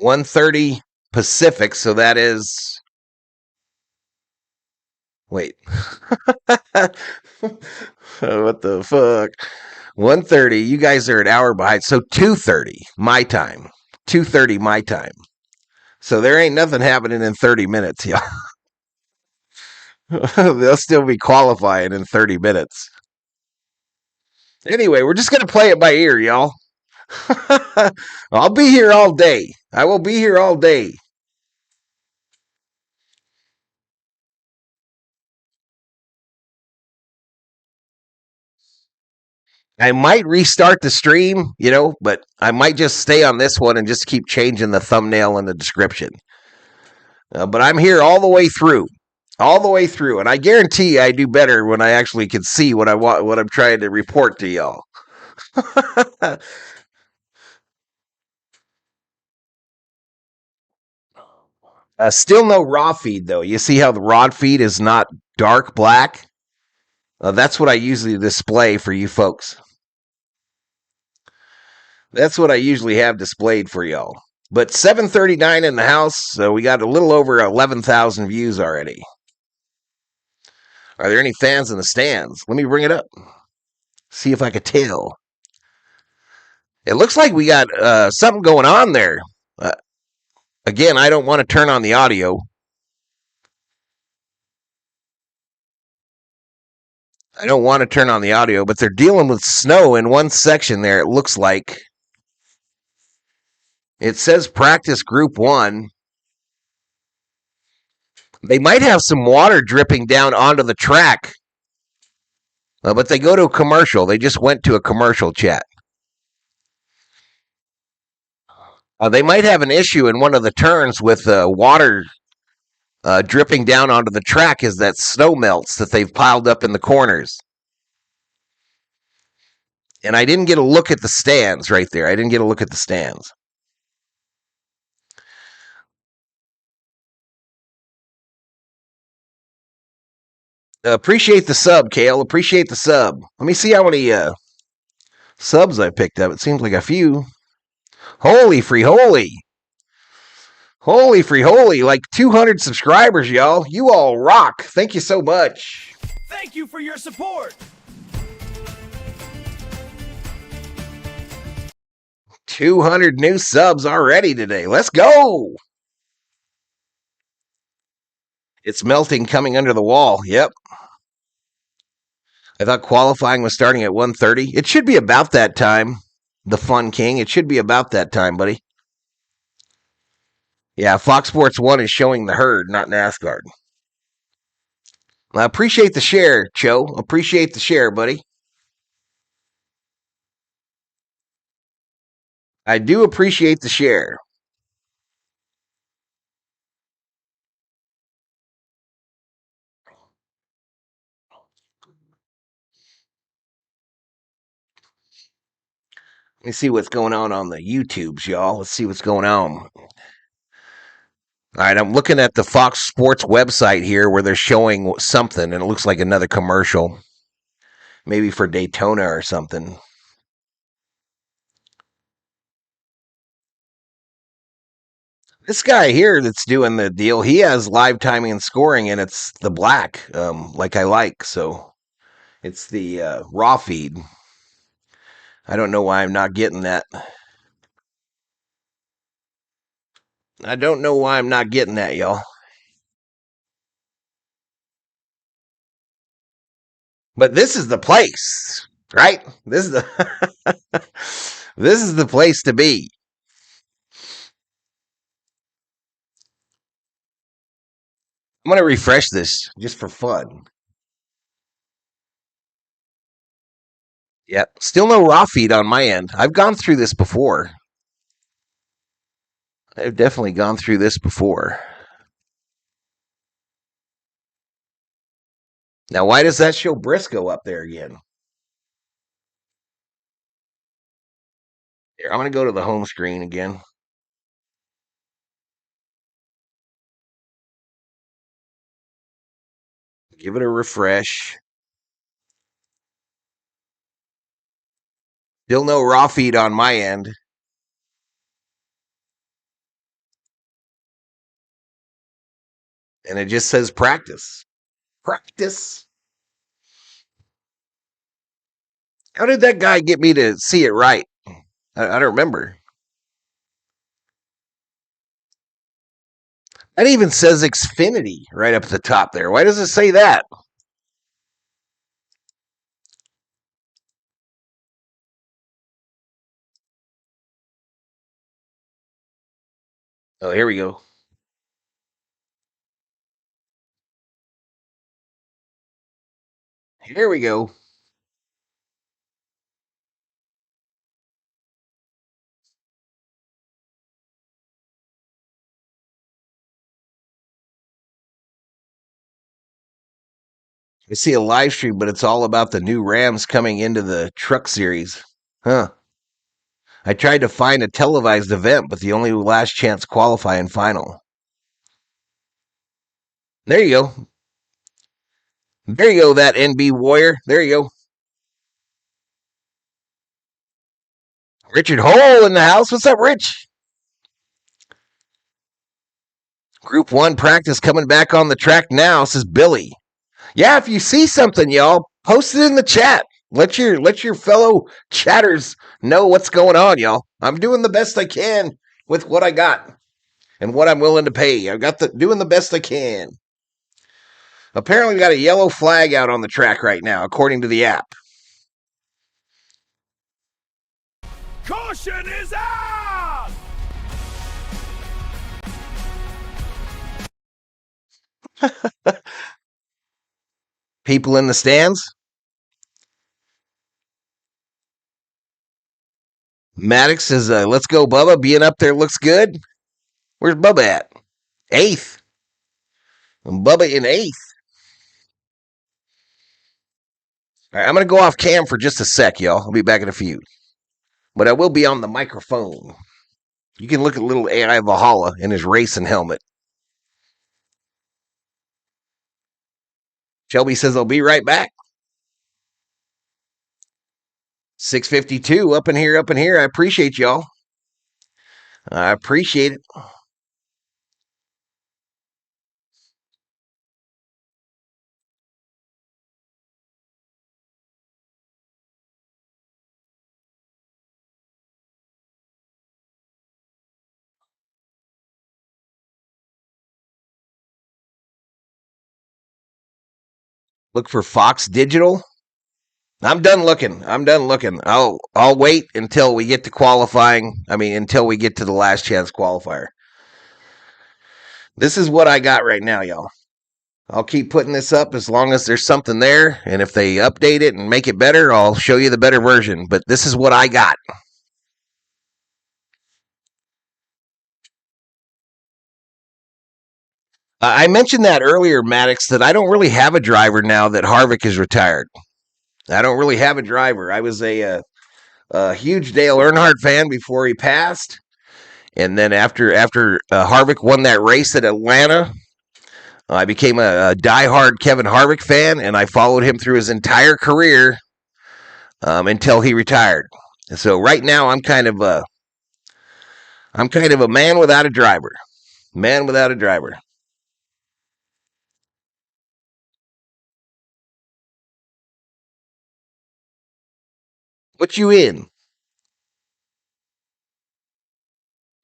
1:30 Pacific, so that is. Wait. What the fuck? 1:30. You guys are an hour behind. So 2:30 my time. 2:30 my time. So there ain't nothing happening in 30 minutes, y'all. They'll still be qualifying in 30 minutes. Anyway, we're just going to play it by ear, y'all. I'll be here all day. I will be here all day. I might restart the stream, but I might just stay on this one and just keep changing the thumbnail and the description. But I'm here all the way through. All the way through. And I guarantee I do better when I actually can see what I'm trying to report to y'all. Still no raw feed, though. You see how the raw feed is not dark black? That's what I usually display for you folks. That's what I usually have displayed for y'all. But 739 in the house, so we got a little over 11,000 views already. Are there any fans in the stands? Let me bring it up. See if I could tell. It looks like we got something going on there. Again, I don't want to turn on the audio. I don't want to turn on the audio, but they're dealing with snow in one section there, it looks like. It says practice group 1. They might have some water dripping down onto the track, but they go to a commercial. They just went to a commercial chat. They might have an issue in one of the turns with water dripping down onto the track as that snow melts that they've piled up in the corners. And I didn't get a look at the stands right there. I didn't get a look at the stands. Appreciate the sub, Kale. Appreciate the sub. Let me see how many subs I picked up. It seems like a few. Holy free holy. Holy free holy. Like 200 subscribers, y'all. You all rock. Thank you so much. Thank you for your support. 200 new subs already today. Let's go. It's melting coming under the wall. Yep. I thought qualifying was starting at 1:30. It should be about that time. The Fun King. It should be about that time, buddy. Yeah, Fox Sports 1 is showing the herd, not NASCAR. I appreciate the share, Cho. Appreciate the share, buddy. I do appreciate the share. Let me see what's going on the YouTubes, y'all. Let's see what's going on. All right, I'm looking at the Fox Sports website here where they're showing something, and it looks like another commercial. Maybe for Daytona or something. This guy here that's doing the deal, he has live timing and scoring, and it's the black, like I like. So it's the raw feed. I don't know why I'm not getting that. I don't know why I'm not getting that, y'all. But this is the place, right? This is the this is the place to be. I'm gonna refresh this just for fun. Yep. Still no raw feed on my end. I've gone through this before. I've definitely gone through this before. Now, why does that show Briscoe up there again? Here, I'm going to go to the home screen again. Give it a refresh. Still no raw feed on my end. And it just says practice. Practice. How did that guy get me to see it right? I don't remember. That even says Xfinity right up at the top there. Why does it say that? Oh, here we go. Here we go. I see a live stream, but it's all about the new Rams coming into the truck series. Huh. I tried to find a televised event, but the only last chance qualifying final. There you go. There you go, that NB Warrior. There you go. Richard Hole in the house. What's up, Rich? Group 1 practice coming back on the track now, says Billy. Yeah, if you see something, y'all, post it in the chat. Let your fellow chatters know what's going on, y'all. I'm doing the best I can with what I got and what I'm willing to pay. I've got doing the best I can. Apparently, we got a yellow flag out on the track right now, according to the app. Caution is out! People in the stands. Maddox says, let's go, Bubba. Being up there looks good. Where's Bubba at? 8th. Bubba in 8th. All right, I'm going to go off cam for just a sec, y'all. I'll be back in a few. But I will be on the microphone. You can look at little AI Valhalla in his racing helmet. Shelby says, I'll be right back. 652 up in here, up in here. I appreciate y'all. I appreciate it. Look for Fox Digital. I'm done looking. I'll wait until we get to qualifying. I mean, until we get to the last chance qualifier. This is what I got right now, y'all. I'll keep putting this up as long as there's something there. And if they update it and make it better, I'll show you the better version. But this is what I got. I mentioned that earlier, Maddox, that I don't really have a driver now that Harvick is retired. I don't really have a driver. I was a huge Dale Earnhardt fan before he passed. And then after Harvick won that race at Atlanta, I became a diehard Kevin Harvick fan, and I followed him through his entire career until he retired. So right now, I'm kind of a man without a driver. Man without a driver. What you in?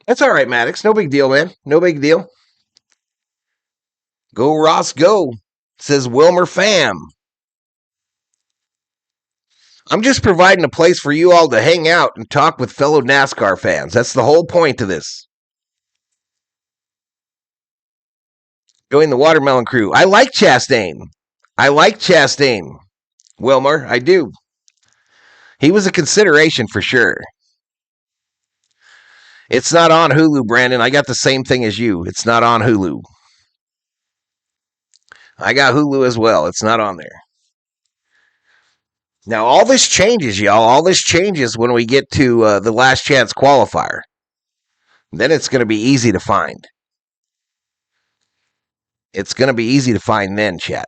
That's all right, Maddox. No big deal, man. No big deal. Go, Ross, go, says Wilmer Pham. I'm just providing a place for you all to hang out and talk with fellow NASCAR fans. That's the whole point of this. Join the Watermelon Crew. I like Chastain. I like Chastain. Wilmer, I do. He was a consideration for sure. It's not on Hulu, Brandon. I got the same thing as you. It's not on Hulu. I got Hulu as well. It's not on there. Now, all this changes, y'all. All this changes when we get to the last chance qualifier. Then it's going to be easy to find. It's going to be easy to find then, chat.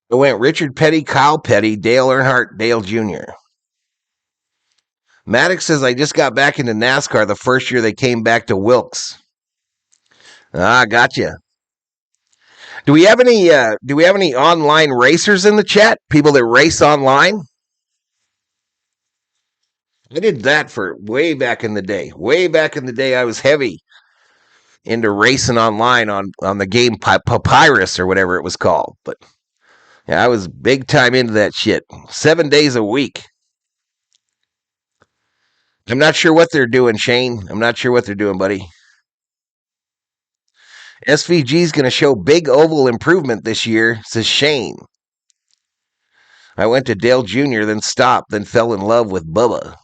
It went Richard Petty, Kyle Petty, Dale Earnhardt, Dale Jr. Maddox says, I just got back into NASCAR the first year they came back to Wilkes. Ah, gotcha. Do we have any online racers in the chat? People that race online? I did that for way back in the day. Way back in the day, I was heavy into racing online on the game Papyrus or whatever it was called. But yeah, I was big time into that shit. 7 days a week. I'm not sure what they're doing, Shane. I'm not sure what they're doing, buddy. SVG is going to show big oval improvement this year, says Shane. I went to Dale Jr., then stopped, then fell in love with Bubba.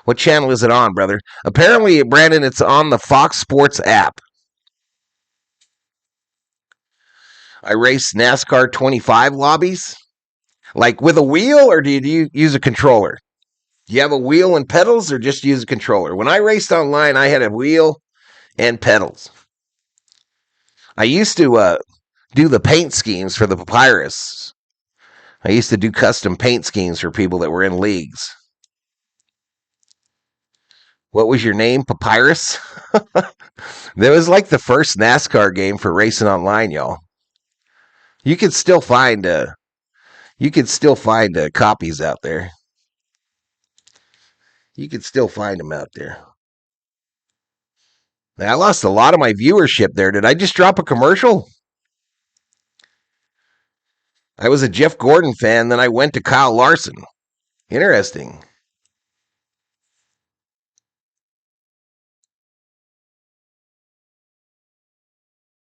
What channel is it on, brother? Apparently, Brandon, it's on the Fox Sports app. I race NASCAR 25 lobbies. Like with a wheel, or do you use a controller? Do you have a wheel and pedals, or just use a controller? When I raced online, I had a wheel and pedals. I used to do the paint schemes for the Papyrus. I used to do custom paint schemes for people that were in leagues. What was your name? Papyrus? That was like the first NASCAR game for racing online, y'all. You could still find copies out there. You could still find them out there. I lost a lot of my viewership there. Did I just drop a commercial? I was a Jeff Gordon fan, then I went to Kyle Larson. Interesting.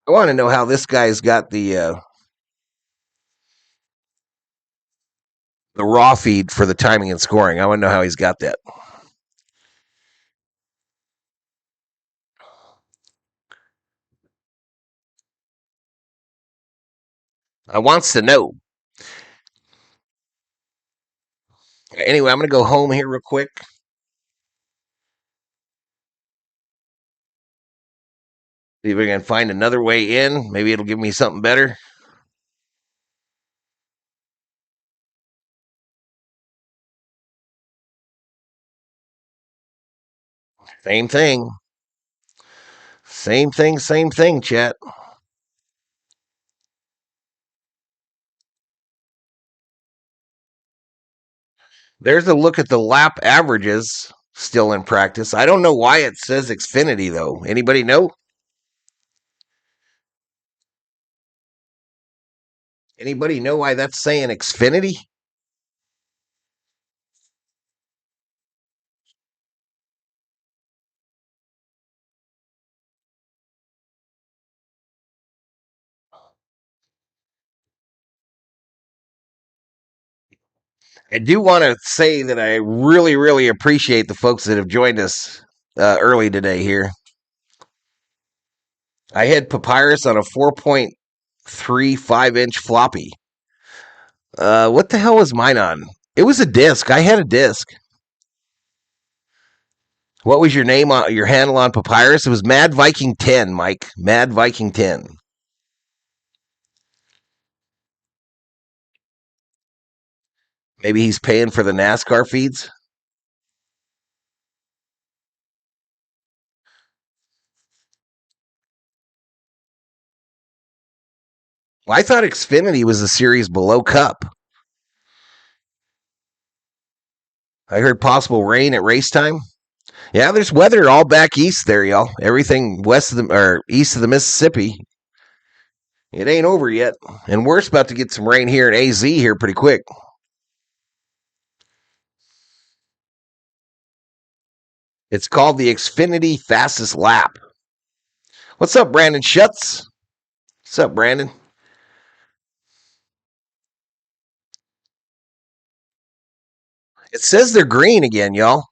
I want to know how this guy's got the raw feed for the timing and scoring. I want to know how he's got that. I wants to know. Anyway, I'm going to go home here real quick. See if we can find another way in. Maybe it'll give me something better. Same thing. Same thing, chat. There's a look at the lap averages still in practice. I don't know why it says Xfinity, though. Anybody know? Anybody know why that's saying Xfinity? I do want to say that I really, really appreciate the folks that have joined us early today here. I had Papyrus on a 4.35-inch floppy. What the hell was mine on? It was a disc. I had a disc. What was your name on your handle on Papyrus? It was Mad Viking 10, Mike. Mad Viking 10. Maybe he's paying for the NASCAR feeds. Well, I thought Xfinity was a series below Cup. I heard possible rain at race time. Yeah, there's weather all back east there, y'all. Everything west of the or east of the Mississippi. It ain't over yet, and we're about to get some rain here in AZ here pretty quick. It's called the Xfinity Fastest Lap. What's up, Brandon Schutz? What's up, Brandon? It says they're green again, y'all.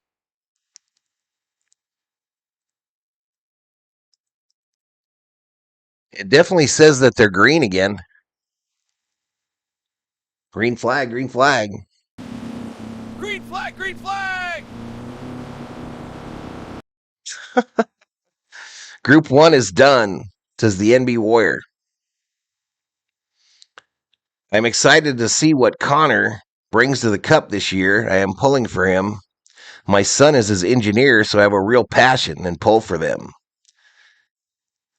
It definitely says that they're green again. Green flag, green flag. Green flag, green flag! Group 1 is done, says the NB Warrior. I'm excited to see what Connor brings to the Cup this year. I am pulling for him. My son is his engineer, so I have a real passion and pull for them.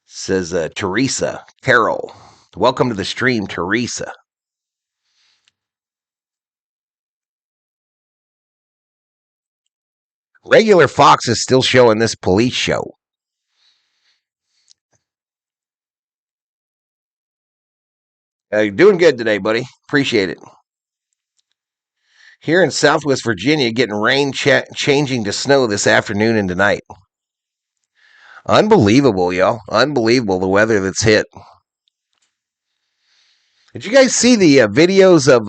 Says Teresa Carroll. Welcome to the stream, Teresa. Regular Fox is still showing this police show. You're doing good today, buddy. Appreciate it. Here in Southwest Virginia, getting rain changing to snow this afternoon and tonight. Unbelievable, y'all. Unbelievable the weather that's hit. Did you guys see the videos of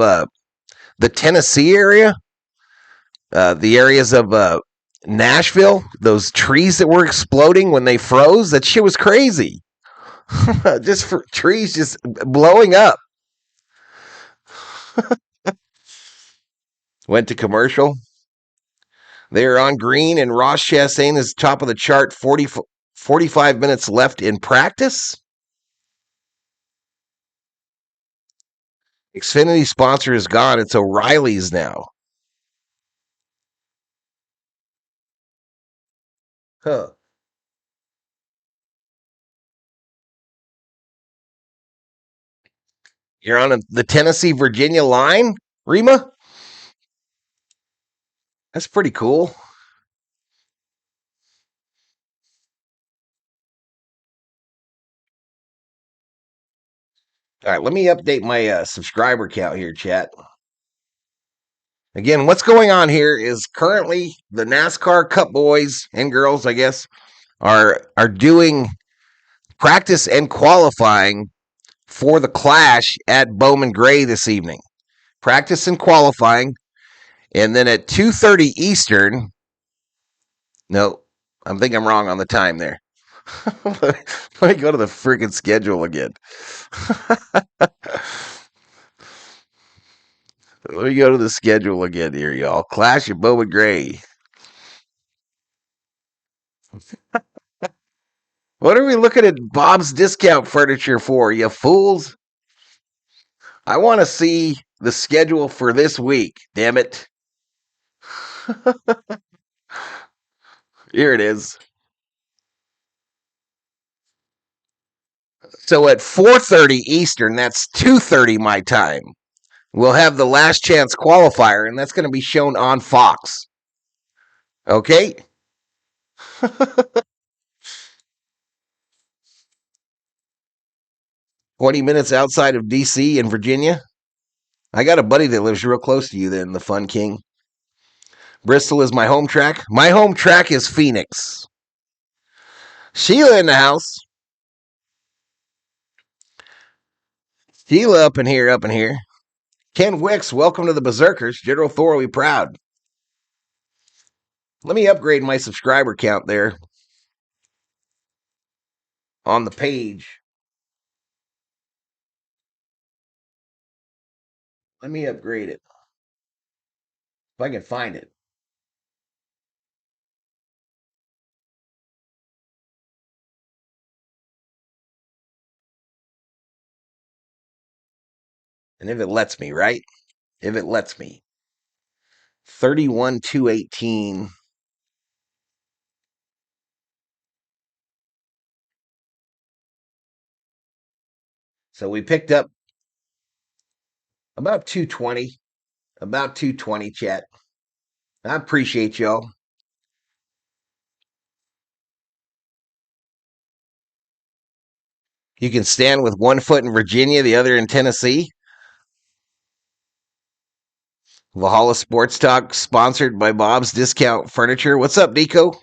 the Tennessee area? The areas of Nashville? Those trees that were exploding when they froze? That shit was crazy. Just for trees just blowing up. Went to commercial. They're on green, and Ross Chastain is top of the chart. 45 minutes left in practice. Xfinity sponsor is gone. It's O'Reilly's now. Huh. You're on the Tennessee Virginia line, Rima? That's pretty cool. All right, let me update my subscriber count here, chat. Again, what's going on here is currently the NASCAR Cup boys and girls, I guess, are doing practice and qualifying for the clash at Bowman Gray this evening. Practice and qualifying, and then at 2:30 Eastern. No, I think I'm wrong on the time there. Let me go to the freaking schedule again. Let me go to the schedule again here, y'all. Clash at Bowman Gray. What are we looking at Bob's Discount Furniture for, you fools? I want to see the schedule for this week, damn it. Here it is. So at 4:30 Eastern, that's 2:30 my time. We'll have the last chance qualifier, and that's going to be shown on Fox. Okay? 20 minutes outside of DC in Virginia. I got a buddy that lives real close to you then, the Fun King. Bristol is my home track. My home track is Phoenix. Sheila in the house. Sheila up in here, up in here. Ken Wicks, welcome to the Berserkers. General Thoroughly proud. Let me upgrade my subscriber count there on the page. Let me upgrade it. If I can find it. And if it lets me, right? If it lets me. 31,218. So we picked up about 220, about 220, chat. I appreciate y'all. You can stand with one foot in Virginia, the other in Tennessee. Valhalla Sports Talk, sponsored by Bob's Discount Furniture. What's up, Nico?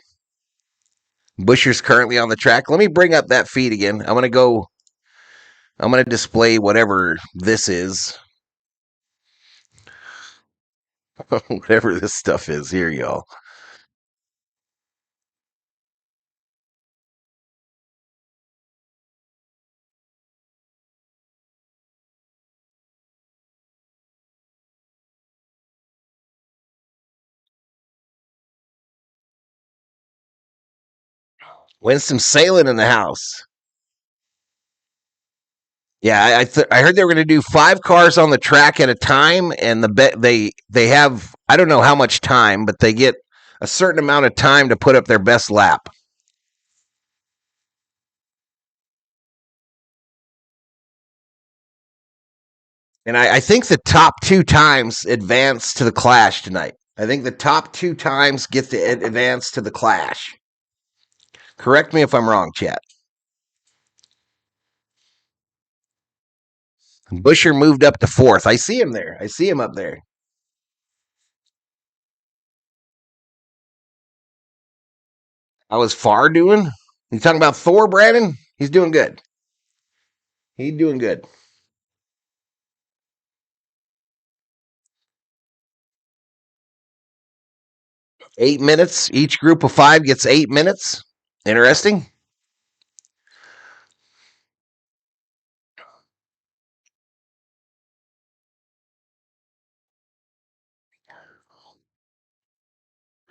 Busher's currently on the track. Let me bring up that feed again. I'm going to display whatever this is. Whatever this stuff is. Here, y'all. Winston sailing in the house. Yeah, I heard they were going to do 5 cars on the track at a time, and they have, I don't know how much time, but they get a certain amount of time to put up their best lap. And I think the top 2 times advance to the Clash tonight. I think the top 2 times get the advance to the Clash. Correct me if I'm wrong, chat. Busher moved up to 4th. I see him there. I see him up there. How is Farr doing? You talking about Thor, Brandon? He's doing good. He's doing good. 8 minutes. Each group of 5 gets 8 minutes. Interesting.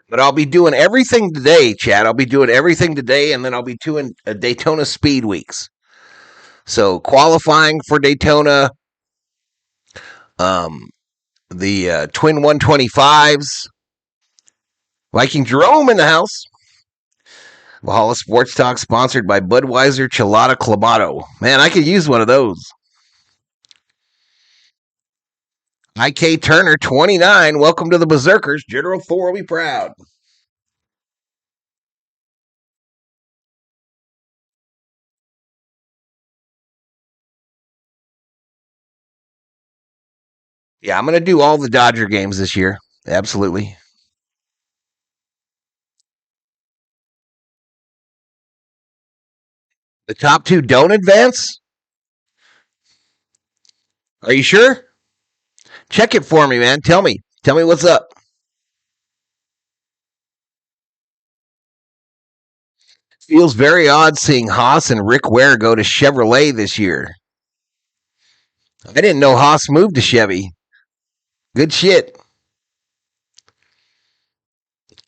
But I'll be doing everything today, Chad. I'll be doing everything today, and then I'll be doing Daytona Speed Weeks. So qualifying for Daytona, the Twin 125s, Viking Jerome in the house. Valhalla Sports Talk, sponsored by Budweiser Chilada Clamato. Man, I could use one of those. IK Turner, 29. Welcome to the Berserkers. General Thor will be proud. Yeah, I'm going to do all the Dodger games this year. Absolutely. The top 2 don't advance? Are you sure? Check it for me, man. Tell me. Tell me what's up. Feels very odd seeing Haas and Rick Ware go to Chevrolet this year. I didn't know Haas moved to Chevy. Good shit.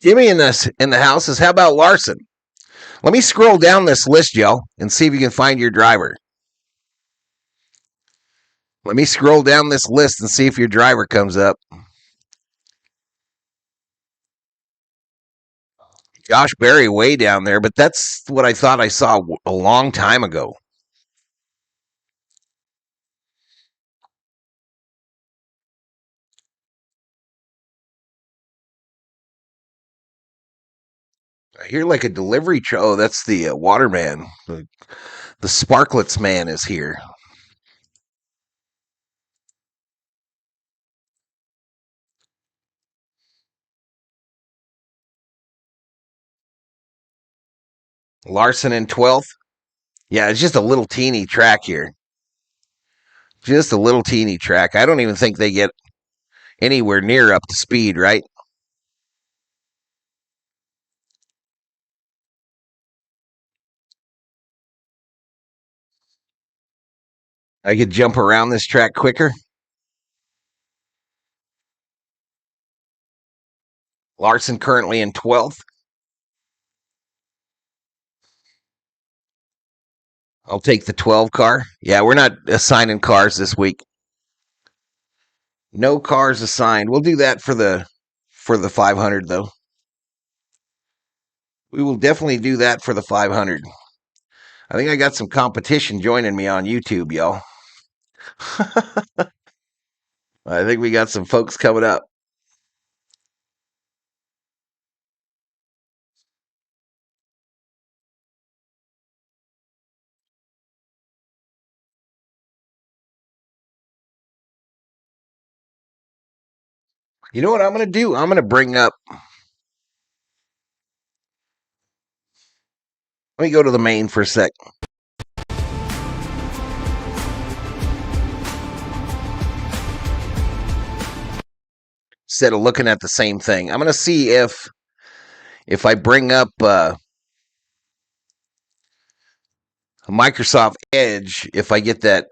Jimmy in the house is, how about Larson? Let me scroll down this list, Joe, and see if you can find your driver. Let me scroll down this list and see if your driver comes up. Josh Berry way down there, but that's what I thought I saw a long time ago. I hear like a delivery truck. Oh, that's the waterman. The Sparklets man is here. Larson in 12th. Yeah, it's just a little teeny track here. Just a little teeny track. I don't even think they get anywhere near up to speed, right? I could jump around this track quicker. Larson currently in 12th. I'll take the 12 car. Yeah, we're not assigning cars this week. No cars assigned. We'll do that for the 500 though. We will definitely do that for the 500. I think I got some competition joining me on YouTube, y'all. I think we got some folks coming up. You know what I'm going to do? I'm going to bring up. Let me go to the main for a sec. Instead of looking at the same thing, I'm going to see if I bring up Microsoft Edge, if I get that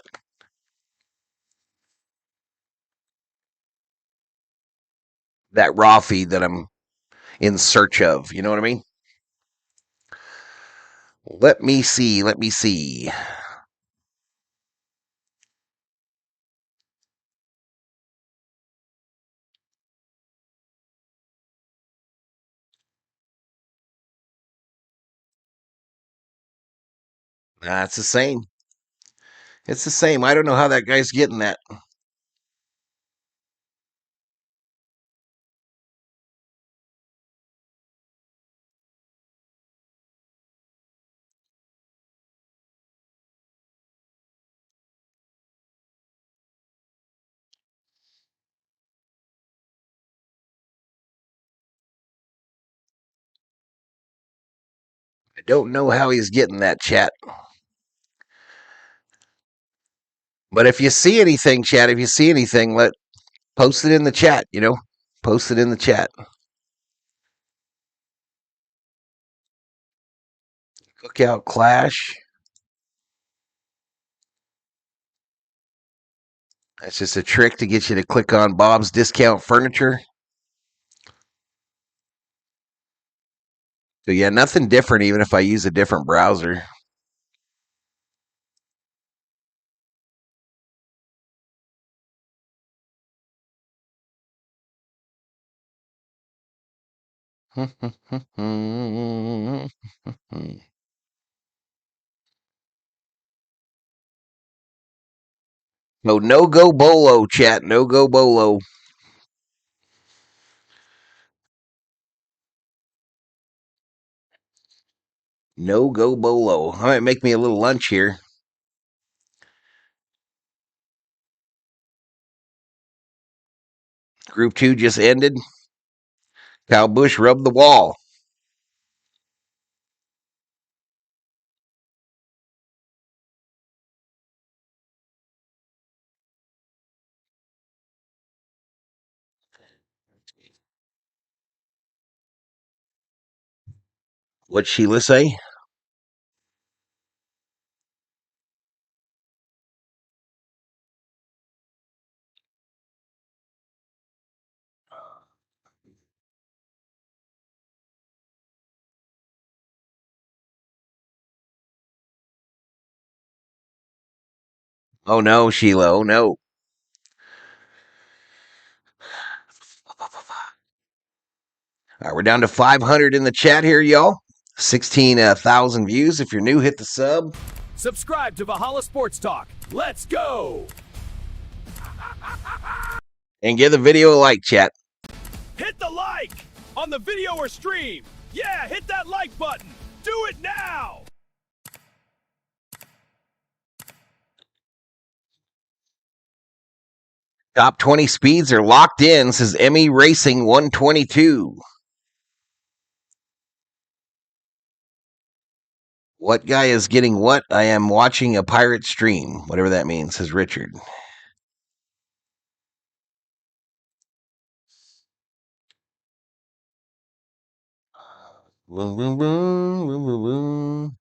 raw feed that I'm in search of. You know what I mean? Let me see. Let me see. Nah, it's the same. It's the same. I don't know how that guy's getting that. I don't know how he's getting that, chat. But if you see anything, chat, if you see anything, post it in the chat, Post it in the chat. Cookout Clash. That's just a trick to get you to click on Bob's Discount Furniture. So yeah, nothing different even if I use a different browser. No go bolo, chat. No go bolo. No go bolo. All right, make me a little lunch here. Group 2 just ended. Kyle Busch rubbed the wall. What'd Sheila say? Oh no, Sheila. Oh no. All right, we're down to 500 in the chat here, y'all. 16,000 views. If you're new, hit the sub. Subscribe to Valhalla Sports Talk. Let's go! And give the video a like, chat. Hit the like on the video or stream. Yeah, hit that like button. Do it now! Top 20 speeds are locked in, says Emmy Racing 122. What guy is getting what? I am watching a pirate stream. Whatever that means, says Richard. Boom, boom, boom, boom, boom, boom.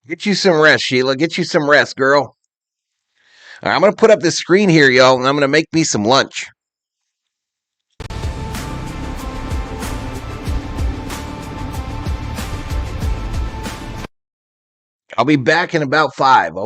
Get you some rest, Sheila. Get you some rest, girl. All right, I'm going to put up this screen here, y'all, and I'm going to make me some lunch. I'll be back in about 5.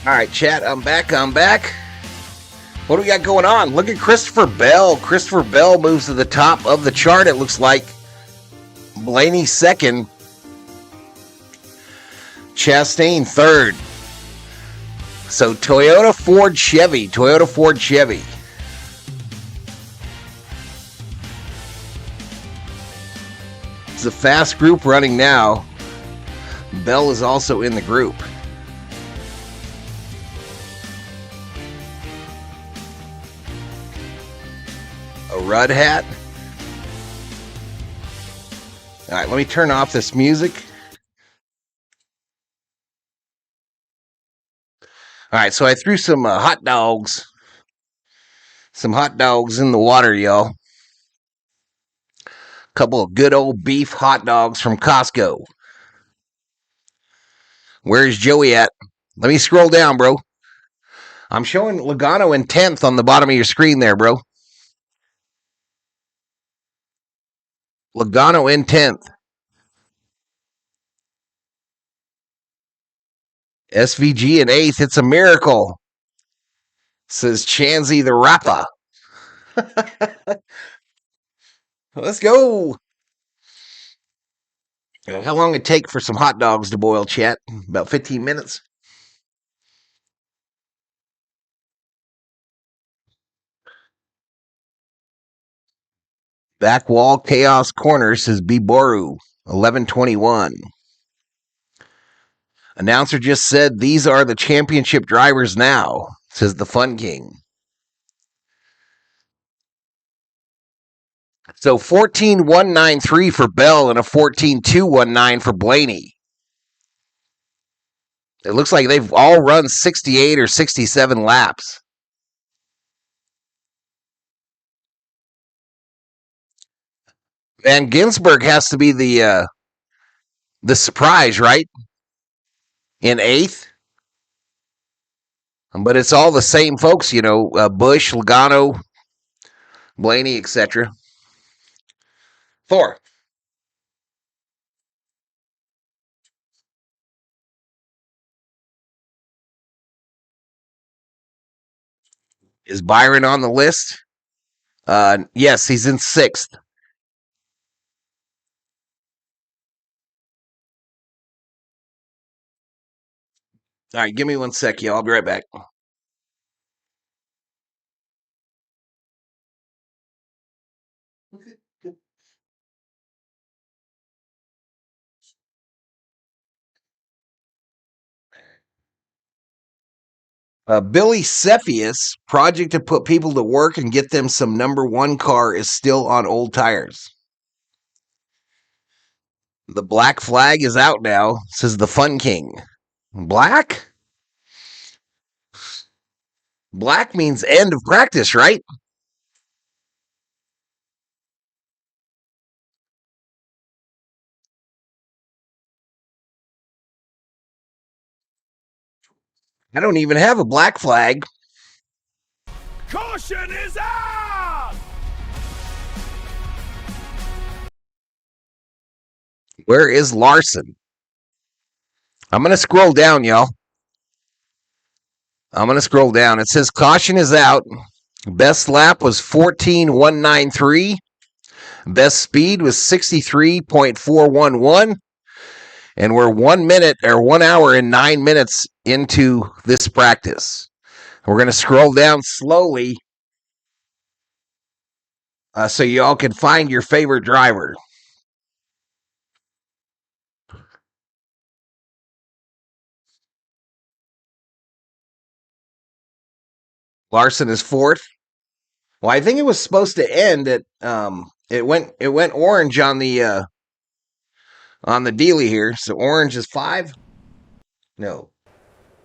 All right, chat, I'm back. What do we got going on? Look at Christopher Bell. Christopher Bell moves to the top of the chart, it looks like. Blaney second. Chastain third. So Toyota, Ford, Chevy. It's a fast group running now. Bell is also in the group. A Rudd hat. All right, let me turn off this music. All right, so I threw some hot dogs. Some hot dogs in the water, y'all. Couple of good old beef hot dogs from Costco. Where's Joey at? Let me scroll down, bro. I'm showing Logano in 10th on the bottom of your screen there, bro. Logano in 10th. SVG in 8th. It's a miracle, says Chansey the Rapper. Let's go. How long it take for some hot dogs to boil, chat? About 15 minutes. Back wall chaos corner, says Biboru. 11:21. Announcer just said these are the championship drivers now, says the Fun King. So 14.193 for Bell and a 14.219 for Blaney. It looks like they've all run 68 or 67 laps. Van Ginsberg has to be the surprise, right? In 8th. But it's all the same folks, Bush, Logano, Blaney, etc. Thor. Is Byron on the list? Yes, he's in 6th. All right, give me 1 sec, y'all. I'll be right back. Billy Cepheus, project to put people to work and get them some number 1 car is still on old tires. The black flag is out now, says the Fun King. Black? Black means end of practice, right? I don't even have a black flag. Caution is out! Where is Larson? I'm going to scroll down, y'all. I'm going to scroll down. It says caution is out. Best lap was 14.193. Best speed was 63.411. And we're 1 minute or 1 hour and 9 minutes into this practice. We're going to scroll down slowly so y'all can find your favorite driver. Larson is 4th. Well, I think it was supposed to end at it went orange on the dealie here. So orange is 5. No.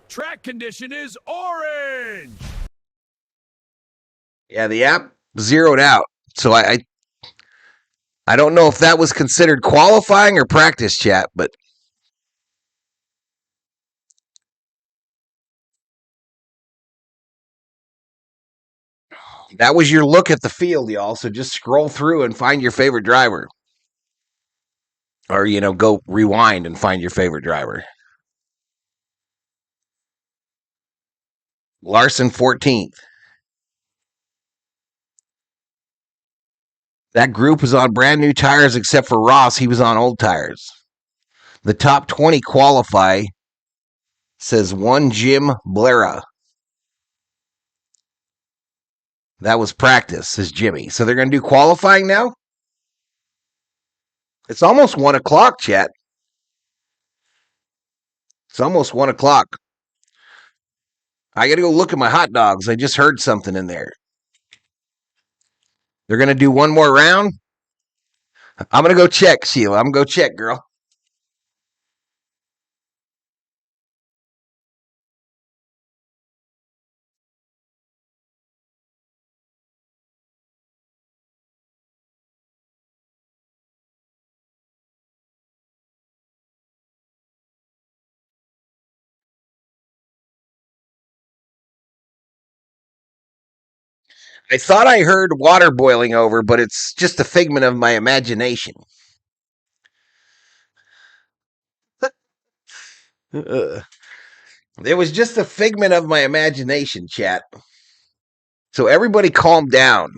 Track condition is orange. Yeah, the app zeroed out. So I don't know if that was considered qualifying or practice, chat, but that was your look at the field, y'all. So just scroll through and find your favorite driver. Or, go rewind and find your favorite driver. Larson 14th. That group was on brand new tires except for Ross. He was on old tires. The top 20 qualify, says one Jim Blera. That was practice, says Jimmy. So they're going to do qualifying now? It's almost 1 o'clock, chat. It's almost 1 o'clock. I got to go look at my hot dogs. I just heard something in there. They're going to do one more round? I'm going to go check, Sheila. I'm going to go check, girl. I thought I heard water boiling over, but it's just a figment of my imagination. It was just a figment of my imagination, chat. So everybody calm down.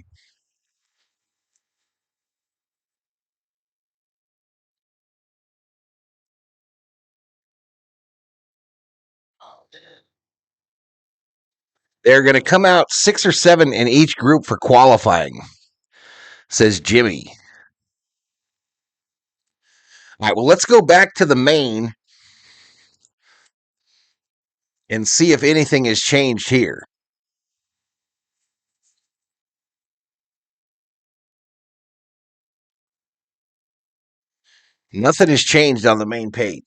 They're going to come out 6 or 7 in each group for qualifying, says Jimmy. All right, well, let's go back to the main and see if anything has changed here. Nothing has changed on the main page.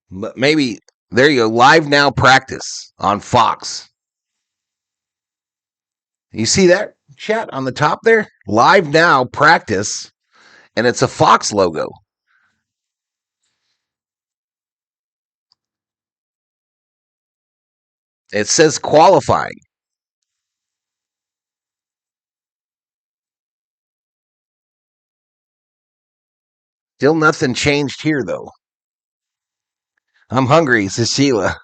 But maybe, there you go, live now practice on Fox. You see that, chat, on the top there? Live now practice, and it's a Fox logo. It says qualifying. Still nothing changed here, though. I'm hungry, says Sheila.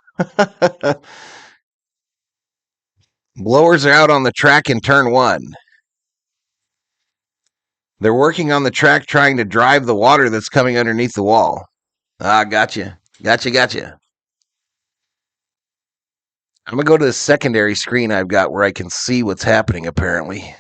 Blowers are out on the track in turn 1. They're working on the track trying to drive the water that's coming underneath the wall. Ah, gotcha. Gotcha. I'm going to go to the secondary screen I've got where I can see what's happening, apparently.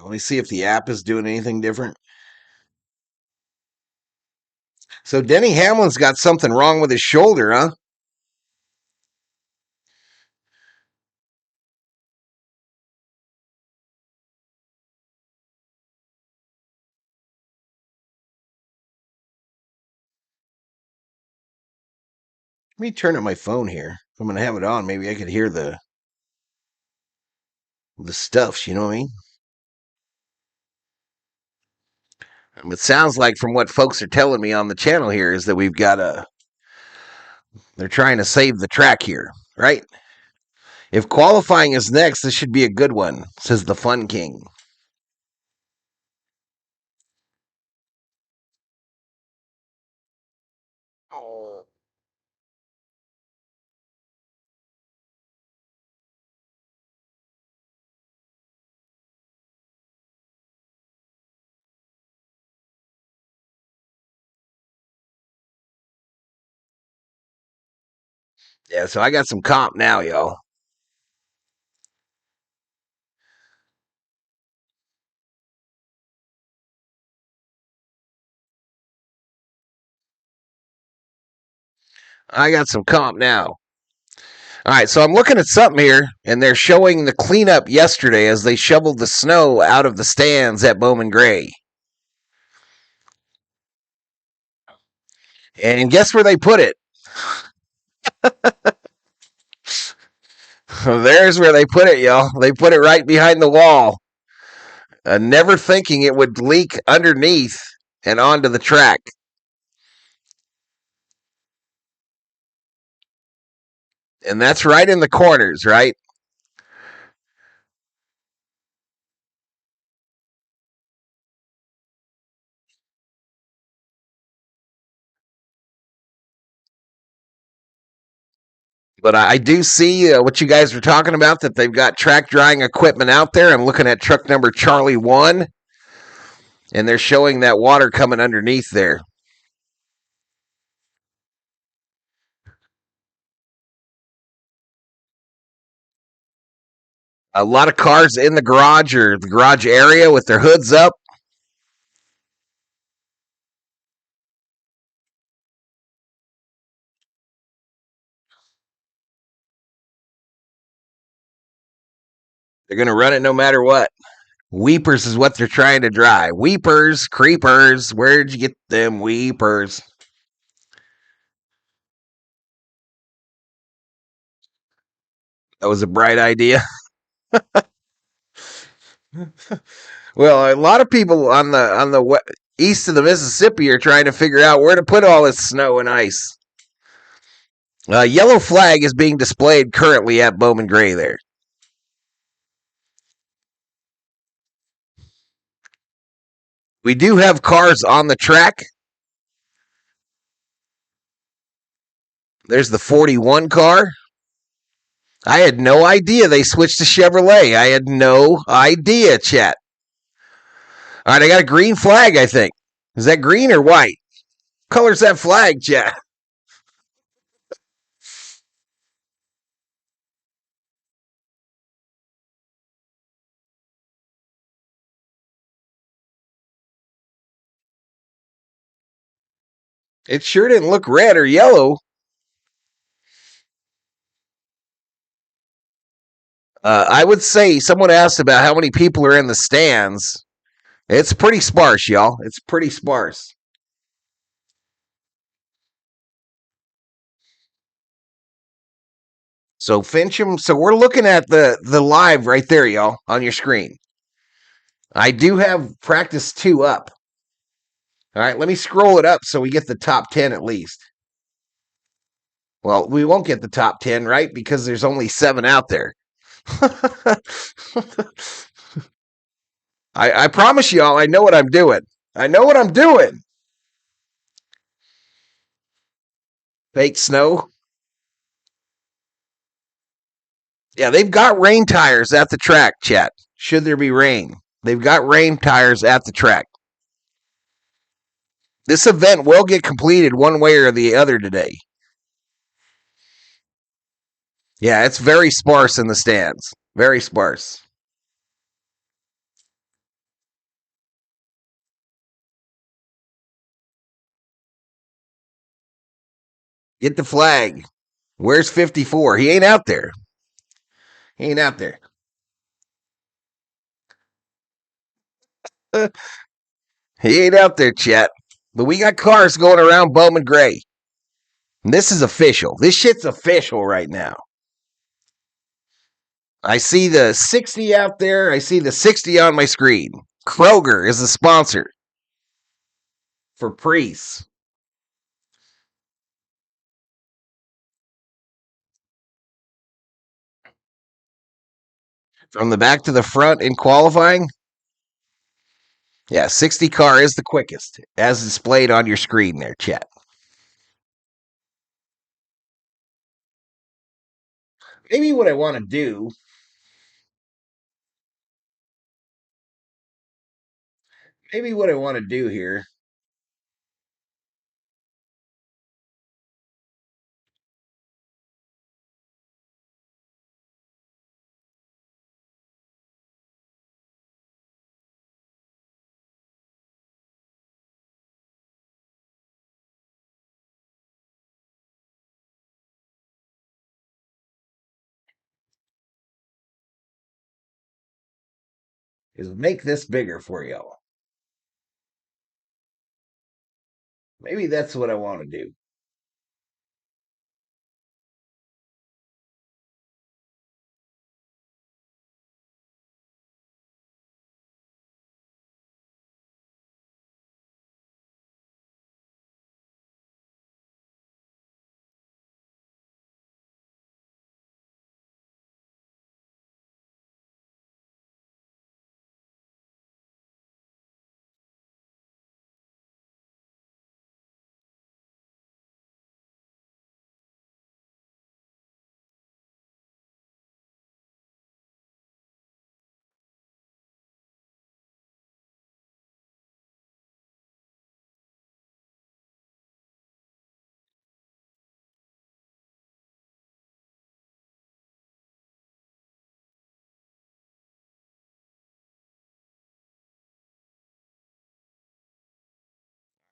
Let me see if the app is doing anything different. So Denny Hamlin's got something wrong with his shoulder, huh? Let me turn up my phone here. If I'm going to have it on, maybe I could hear the stuff, you know what I mean? It sounds like from what folks are telling me on the channel here is that we've got they're trying to save the track here, right? If qualifying is next, this should be a good one, says the Fun King. Yeah, so I got some comp now, y'all. I got some comp now. All right, so I'm looking at something here, and they're showing the cleanup yesterday as they shoveled the snow out of the stands at Bowman Gray. And guess where they put it? There's where they put it, y'all. They put it right behind the wall. Never thinking it would leak underneath and onto the track. And that's right in the corners, right? But I do see what you guys were talking about, that they've got track drying equipment out there. I'm looking at truck number Charlie 1, and they're showing that water coming underneath there. A lot of cars in the garage or the garage area with their hoods up. They're going to run it no matter what. Weepers is what they're trying to drive. Weepers, creepers. Where'd you get them weepers? That was a bright idea. Well, a lot of people on the east of the Mississippi are trying to figure out where to put all this snow and ice. Yellow flag is being displayed currently at Bowman Gray there. We do have cars on the track. There's the 41 car. I had no idea they switched to Chevrolet. I had no idea, chat. All right, I got a green flag, I think. Is that green or white? Color's that flag, chat? It sure didn't look red or yellow. I would say someone asked about how many people are in the stands. It's pretty sparse, y'all. It's pretty sparse. So Fincham, so we're looking at the live right there, y'all, on your screen. I do have practice 2 up. All right, let me scroll it up so we get the top 10 at least. Well, we won't get the top 10, right? Because there's only 7 out there. I promise y'all, I know what I'm doing. I know what I'm doing. Fake snow. Yeah, they've got rain tires at the track, chat. Should there be rain? They've got rain tires at the track. This event will get completed one way or the other today. Yeah, it's very sparse in the stands. Very sparse. Get the flag. Where's 54? He ain't out there. He ain't out there. He ain't out there, chat. But we got cars going around Bowman Gray. And this is official. This shit's official right now. I see the 60 out there. I see the 60 on my screen. Kroger is the sponsor for Priest. From the back to the front in qualifying? Yeah, 60 car is the quickest, as displayed on your screen there, chat. Maybe what I want to do. Maybe what I want to do here. Is make this bigger for y'all. Maybe that's what I want to do.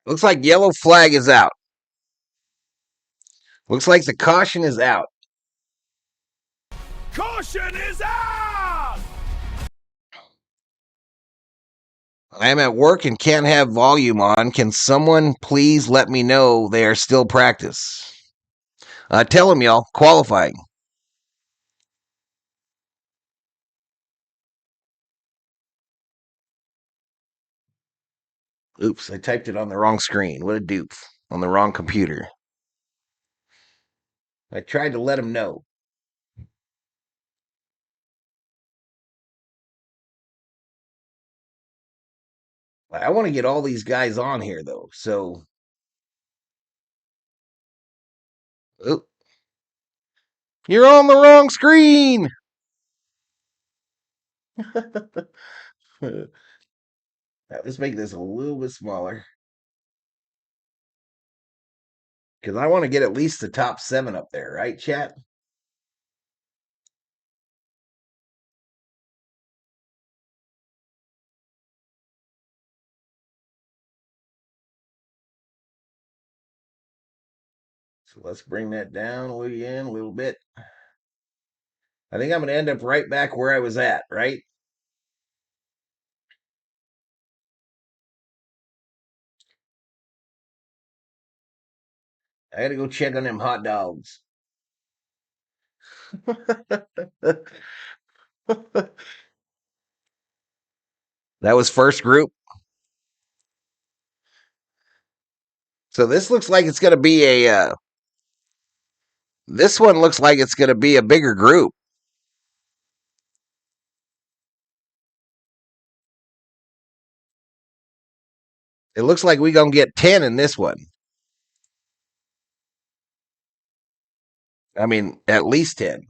Looks like yellow flag is out. Looks like the caution is out. Caution is out! I am at work and can't have volume on. Can someone please let me know they are still practice? Tell them, y'all. Qualifying. Oops, I typed it on the wrong screen. What a doof. On the wrong computer. I tried to let them know. I want to get all these guys on here, though. So, oh, you're on the wrong screen. Let's make this a little bit smaller because I want to get at least the top 7 up there, right, chat? So let's bring that down a little bit. I think I'm going to end up right back where I was at, right? I got to go check on them hot dogs. That was first group. So this looks like it's going to be a. This one looks like it's going to be a bigger group. It looks like we're going to get 10 in this one. I mean, at least 10.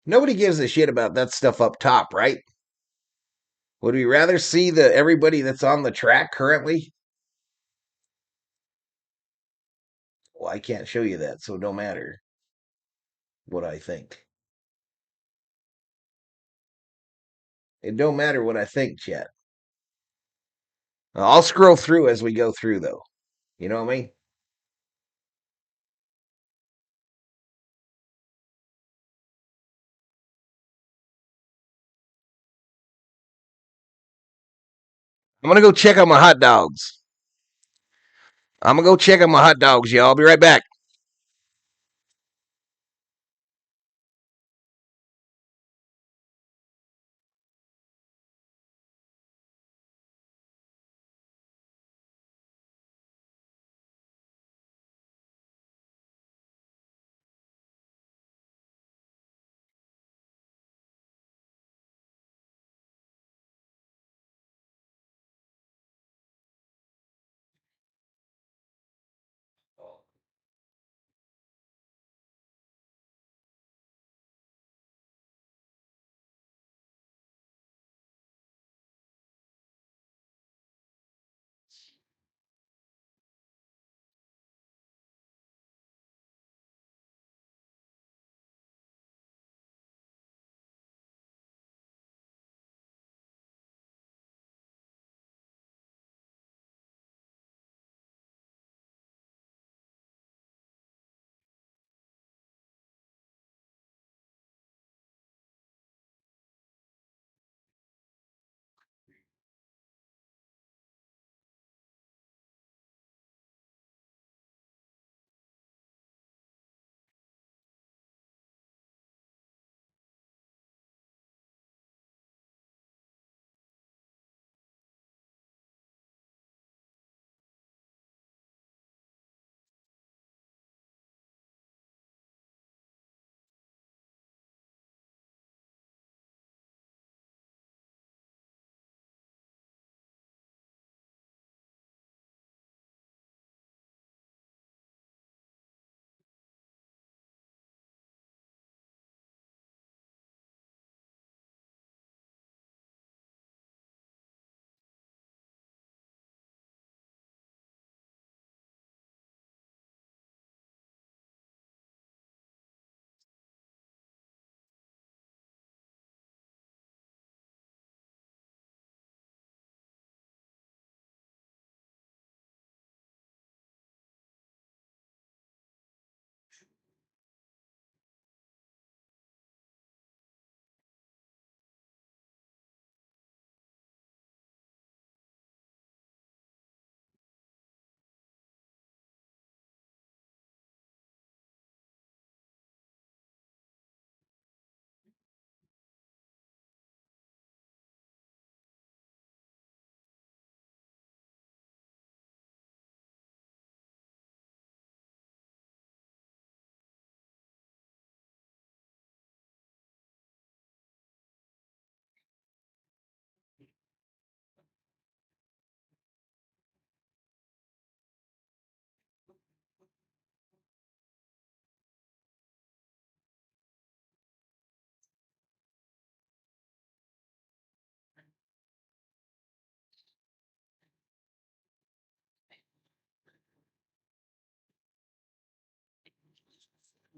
Nobody gives a shit about that stuff up top, right? Would we rather see the everybody that's on the track currently? Well, I can't show you that, so it don't matter what I think. It don't matter what I think, chat. I'll scroll through as we go through, though. You know what I mean? I'm gonna go check on my hot dogs. I'm gonna go check on my hot dogs, y'all. I'll be right back.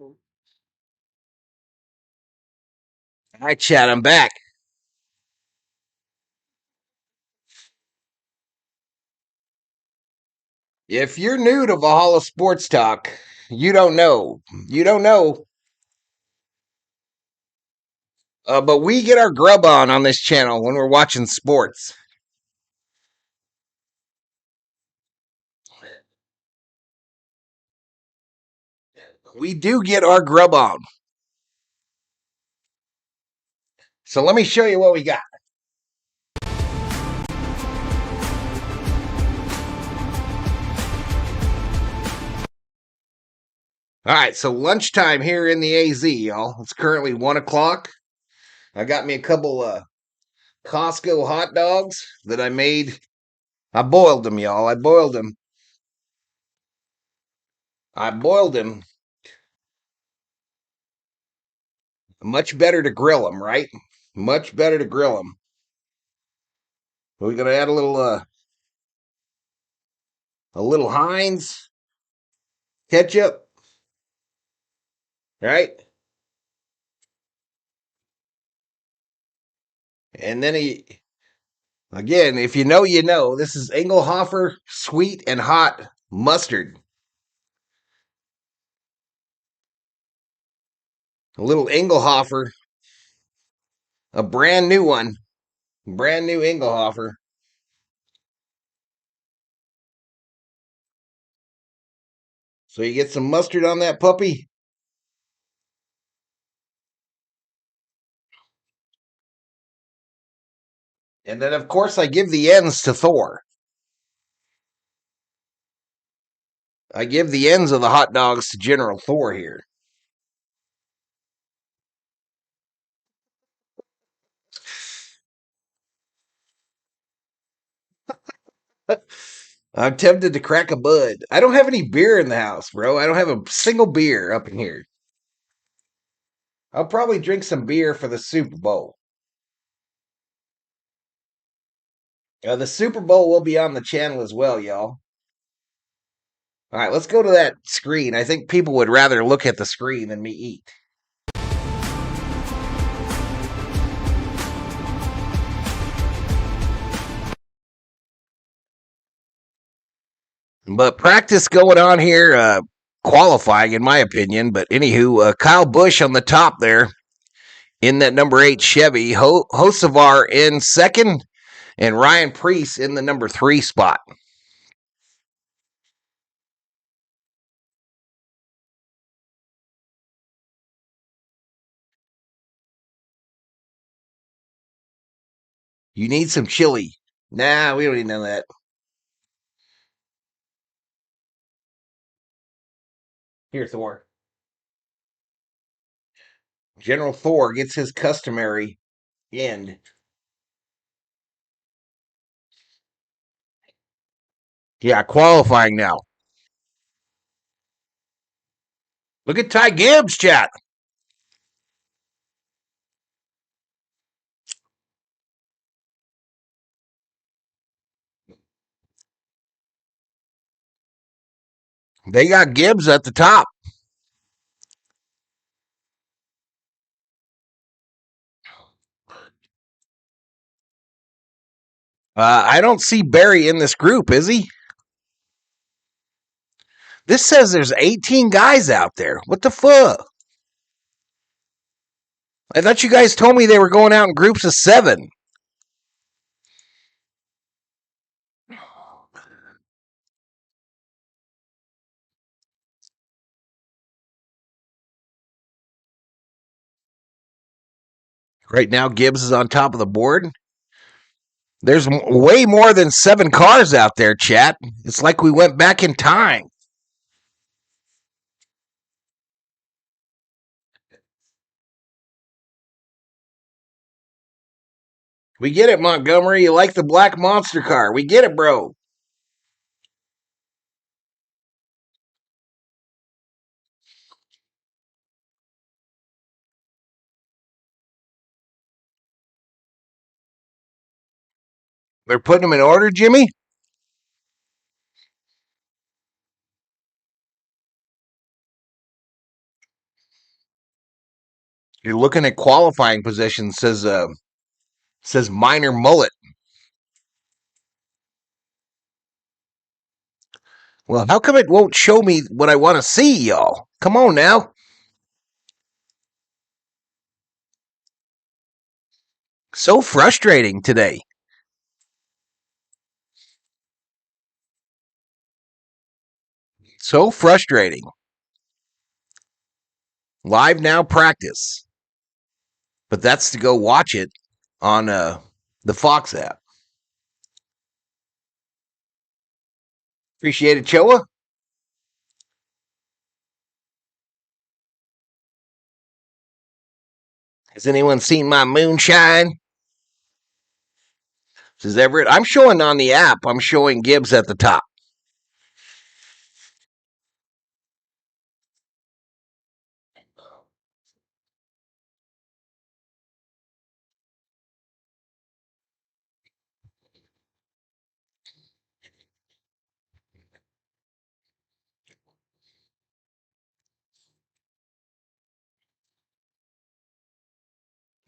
All right, Chad, I'm back. If you're new to Valhalla Sports Talk, you don't know. You don't know. But we get our grub on this channel when we're watching sports. We do get our grub on. So let me show you what we got. All right, so lunchtime here in the AZ, y'all. It's currently 1 o'clock. I got me a couple Costco hot dogs that I made. I boiled them, y'all. I boiled them. Much better to grill them, right? Much better to grill them. We're gonna add a little Heinz ketchup, right? And then again, if you know, you know. This is Engelhofer sweet and hot mustard. A little Engelhofer, a brand new one, brand new Engelhofer. So you get some mustard on that puppy. And then, of course, I give the ends to Thor. I give the ends of the hot dogs to General Thor here. I'm tempted to crack a bud. I don't have any beer in the house, bro. I don't have a single beer up in here. I'll probably drink some beer for the Super Bowl. The Super Bowl will be on the channel as well, y'all. All right, let's go to that screen. I think people would rather look at the screen than me eat. But practice going on here, qualifying, in my opinion. But anywho, Kyle Busch on the top there in that number 8 Chevy. Hocevar in second, and Ryan Preece in the number 3 spot. You need some chili. Nah, we don't need none of that. Here, Thor. General Thor gets his customary end. Yeah, qualifying now. Look at Ty Gibbs, chat. They got Gibbs at the top. I don't see Barry in this group, is he? This says there's 18 guys out there. What the fuck? I thought you guys told me they were going out in groups of 7. Right now, Gibbs is on top of the board. There's way more than 7 cars out there, chat. It's like we went back in time. We get it, Montgomery. You like the black monster car. We get it, bro. They're putting them in order, Jimmy? you're looking at qualifying position, says minor mullet. Well, how come it won't show me what I want to see, y'all? Come on now. So frustrating today. So frustrating. Live now practice. But that's to go watch it on the Fox app. Appreciate it, Choa. Has anyone seen my moonshine? Says Everett. I'm showing on the app. I'm showing Gibbs at the top.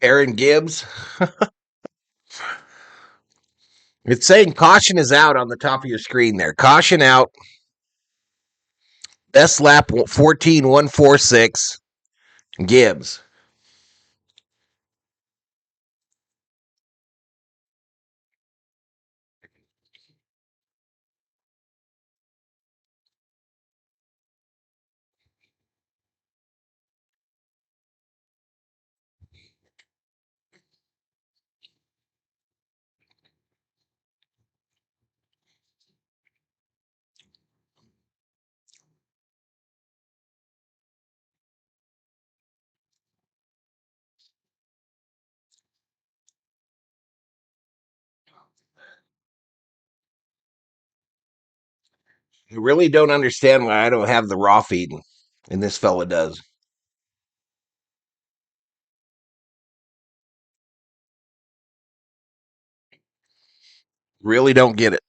Aaron Gibbs. It's saying caution is out on the top of your screen there. Caution out. Best lap 14.146. Gibbs. I really don't understand why I don't have the raw feed, and this fella does. Really don't get it.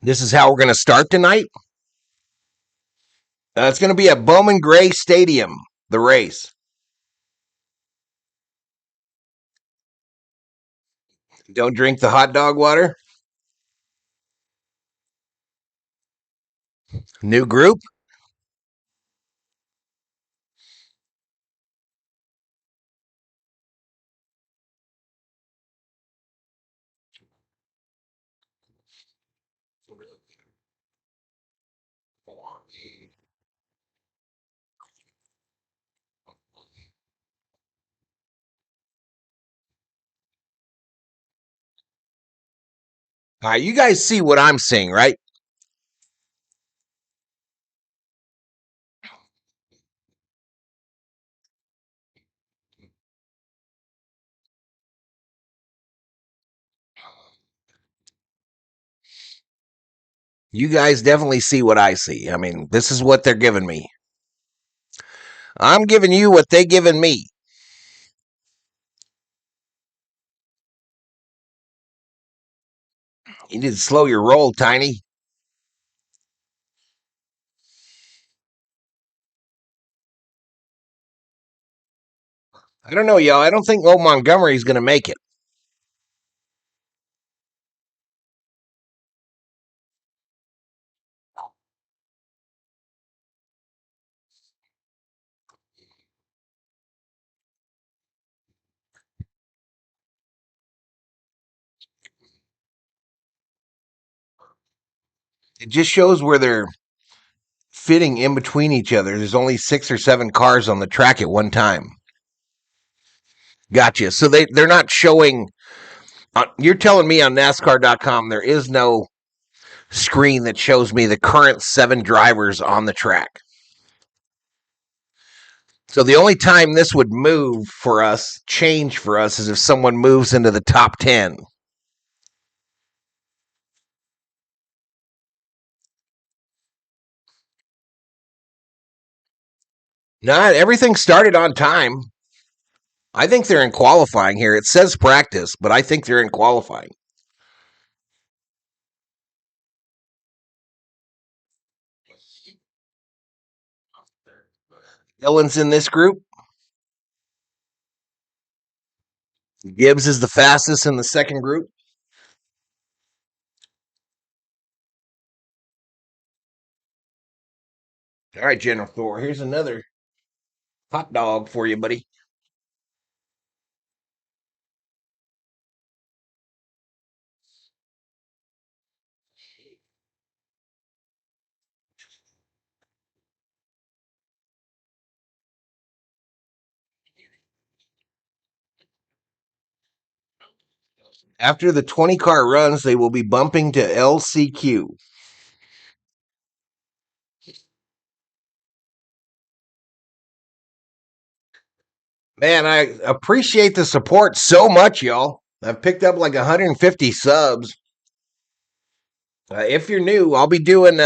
This is how we're going to start tonight. It's going to be at Bowman Gray Stadium, the race. Don't drink the hot dog water. New group. All right, you guys see what I'm seeing, right? You guys definitely see what I see. I mean, this is what they're giving me. I'm giving you what they giving me. You need to slow your roll, Tiny. I don't know, y'all. I don't think old Montgomery's going to make it. It just shows where they're fitting in between each other. There's only 6 or 7 cars on the track at one time. Gotcha. So they're not showing. You're telling me on NASCAR.com there is no screen that shows me the current 7 drivers on the track. So the only time this would move for us, change for us, is if someone moves into the top 10. Not everything started on time. I think they're in qualifying here. It says practice, but I think they're in qualifying. Dylan's in this group. Gibbs is the fastest in the second group. All right, General Thor, here's another hot dog for you, buddy. After the 20 car runs, they will be bumping to LCQ. Man, I appreciate the support so much, y'all. I've picked up like 150 subs. If you're new, I'll be doing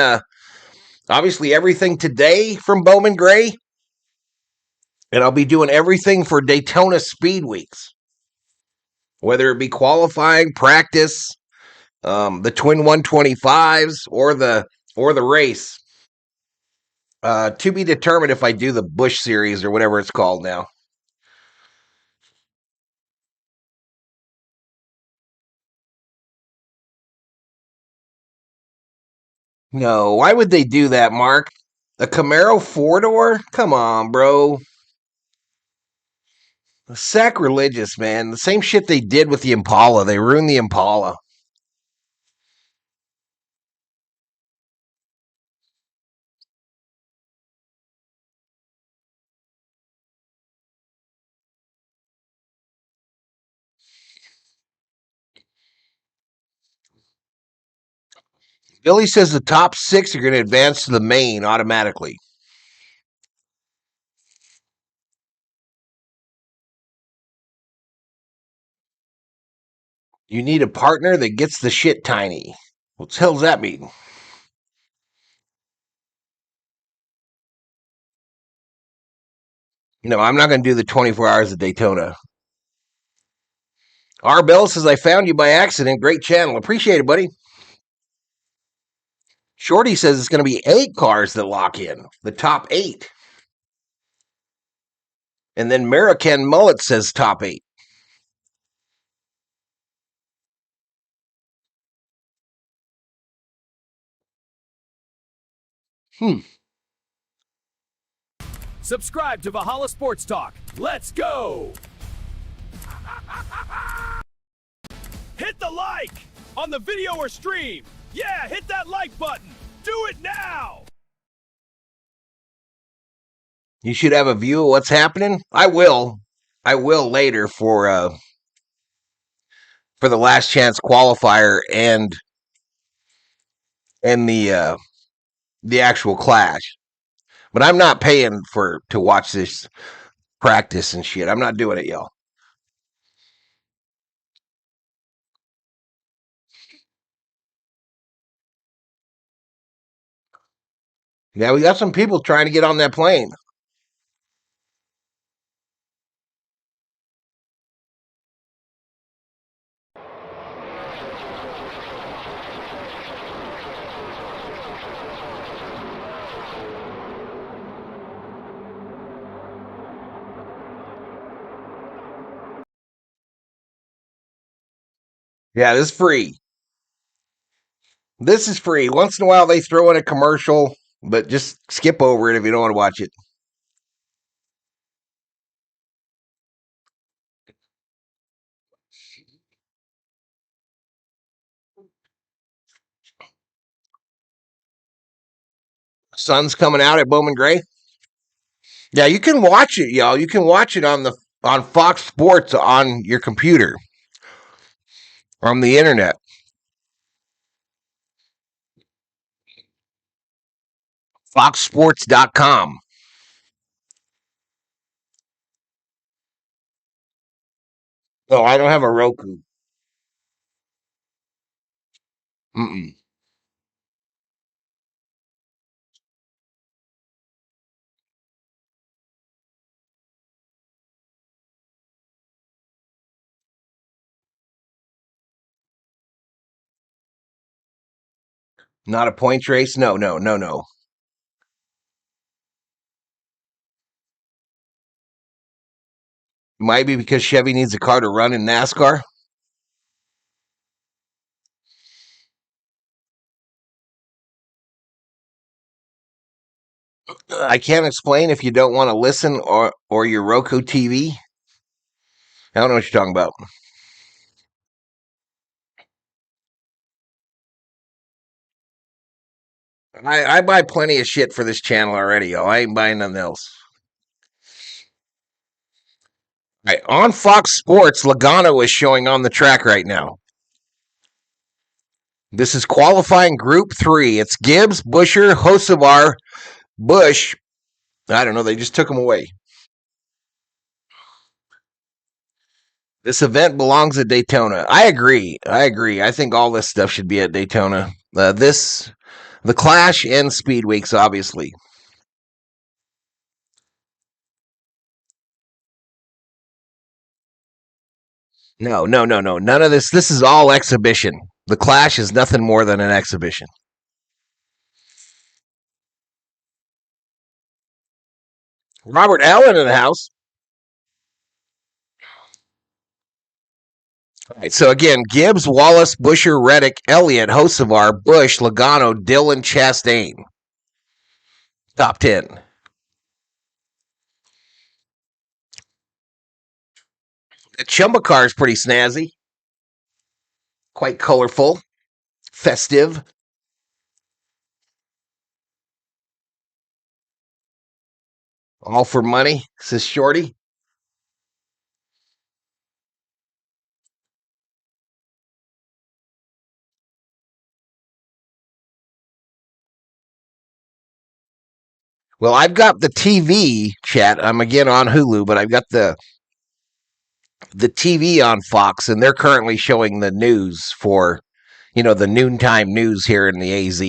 obviously everything today from Bowman Gray, and I'll be doing everything for Daytona Speed Weeks, whether it be qualifying, practice, the twin 125s, or the race. To be determined if I do the Bush Series or whatever it's called now. No, why would they do that, Mark? A Camaro four-door? Come on, bro. Sacrilegious, man. The same shit they did with the Impala. They ruined the Impala. Billy says the top 6 are going to advance to the main automatically. You need a partner that gets the shit tiny. What the hell does that mean? No, I'm not going to do the 24 hours of Daytona. R. Bell says, I found you by accident. Great channel. Appreciate it, buddy. Shorty says it's going to be 8 cars that lock in. The top 8. And then Marican Mullet says top 8. Subscribe to Valhalla Sports Talk. Let's go! Hit the like on the video or stream. Yeah, hit that like button. Do it now! You should have a view of what's happening. I will. I will later for the last chance qualifier and the actual clash. But I'm not paying to watch this practice and shit. I'm not doing it, y'all. Yeah, we got some people trying to get on that plane. Yeah, this is free. This is free. Once in a while they throw in a commercial, but just skip over it if you don't want to watch it. Sun's coming out at Bowman Gray. Yeah, you can watch it, y'all. You can watch it on Fox Sports on your computer, on the internet. FoxSports.com. No, I don't have a Roku. Mm-mm. Not a points race? No, no, no, no. Might be because Chevy needs a car to run in NASCAR. I can't explain if you don't want to listen or your Roku TV. I don't know what you're talking about. I buy plenty of shit for this channel already, yo. I ain't buying nothing else. All right, on Fox Sports, Logano is showing on the track right now. This is qualifying Group 3. It's Gibbs, Buscher, Hocevar, Busch. I don't know. They just took them away. This event belongs at Daytona. I agree. I think all this stuff should be at Daytona. The Clash and Speed Weeks, obviously. No. None of this. This is all exhibition. The Clash is nothing more than an exhibition. Robert Allen in the house. All right, so again, Gibbs, Wallace, Buscher, Reddick, Elliott, Hocevar, Busch, Logano, Dillon, Chastain. Top 10. The Chumba car is pretty snazzy. Quite colorful. Festive. All for money, says Shorty. Well, I've got the TV chat. I'm again on Hulu, but I've got the TV on Fox, and they're currently showing the news for, the noontime news here in the AZ.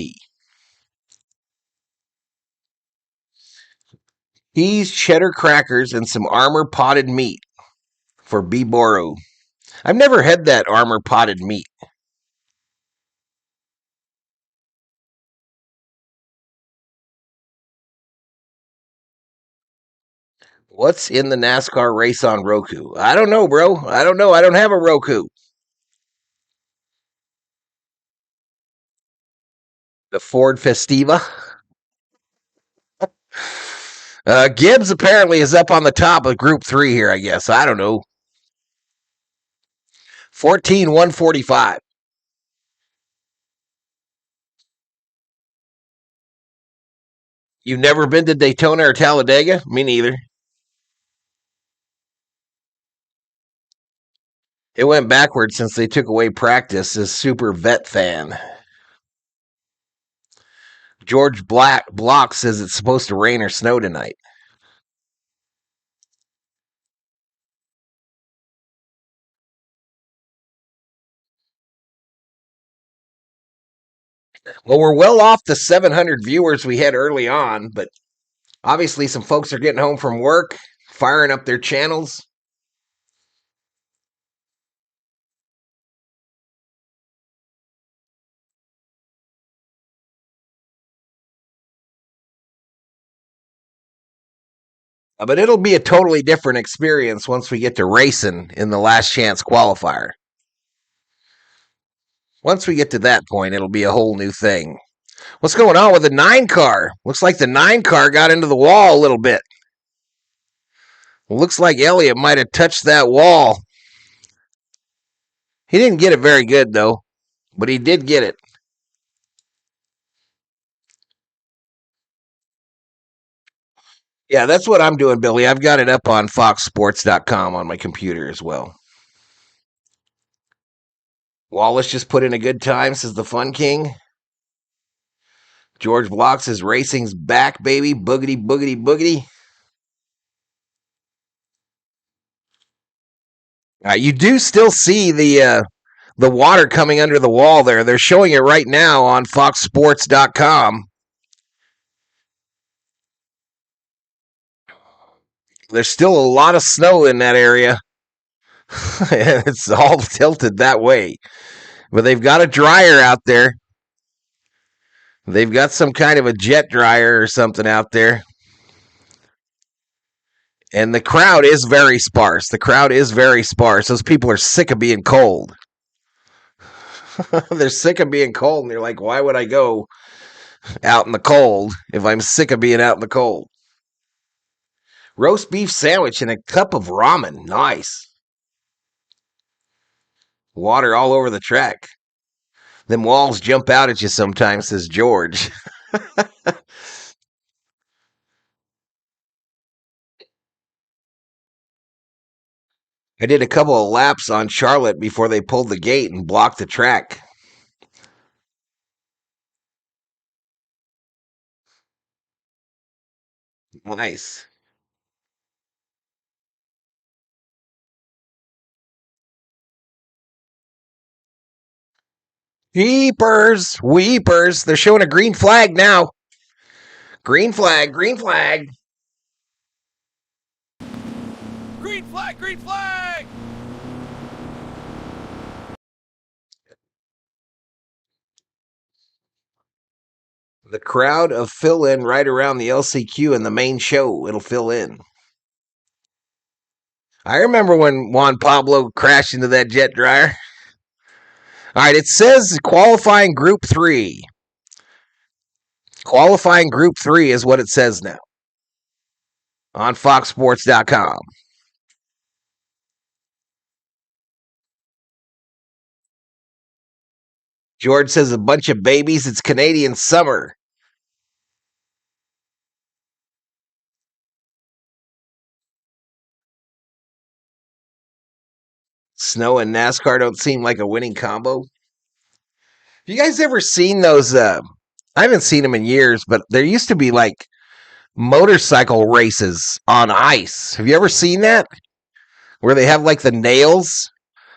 Cheese, cheddar crackers, and some armor potted meat for B. Boru. I've never had that armor potted meat. What's in the NASCAR race on Roku? I don't know, bro. I don't know. I don't have a Roku. The Ford Festiva. Gibbs apparently is up on the top of Group 3 here, I guess. I don't know. 14,145. You've never been to Daytona or Talladega? Me neither. It went backwards since they took away practice as super vet fan. George Block says it's supposed to rain or snow tonight. Well, we're well off the 700 viewers we had early on, but obviously some folks are getting home from work, firing up their channels. But it'll be a totally different experience once we get to racing in the last chance qualifier. Once we get to that point, it'll be a whole new thing. What's going on with the 9 car? Looks like the 9 car got into the wall a little bit. Looks like Elliott might have touched that wall. He didn't get it very good, though, but he did get it. Yeah, that's what I'm doing, Billy. I've got it up on foxsports.com on my computer as well. Wallace just put in a good time, says the Fun King. George Block says racing's back, baby. Boogity, boogity, boogity. You do still see the water coming under the wall there. They're showing it right now on foxsports.com. There's still a lot of snow in that area. It's all tilted that way. But they've got a dryer out there. They've got some kind of a jet dryer or something out there. And the crowd is very sparse. Those people are sick of being cold. They're sick of being cold, and they're like, why would I go out in the cold if I'm sick of being out in the cold? Roast beef sandwich and a cup of ramen. Nice. Water all over the track. Them walls jump out at you sometimes, says George. I did a couple of laps on Charlotte before they pulled the gate and blocked the track. Nice. Jeepers, weepers. They're showing a green flag now. Green flag, green flag. Green flag, green flag! The crowd of fill in right around the LCQ and the main show. It'll fill in. I remember when Juan Pablo crashed into that jet dryer. All right, it says qualifying group 3. Qualifying group 3 is what it says now on foxsports.com. George says a bunch of babies. It's Canadian summer. Snow and NASCAR don't seem like a winning combo. You guys ever seen those? I haven't seen them in years, but there used to be like motorcycle races on ice. Have you ever seen that? Where they have like the nails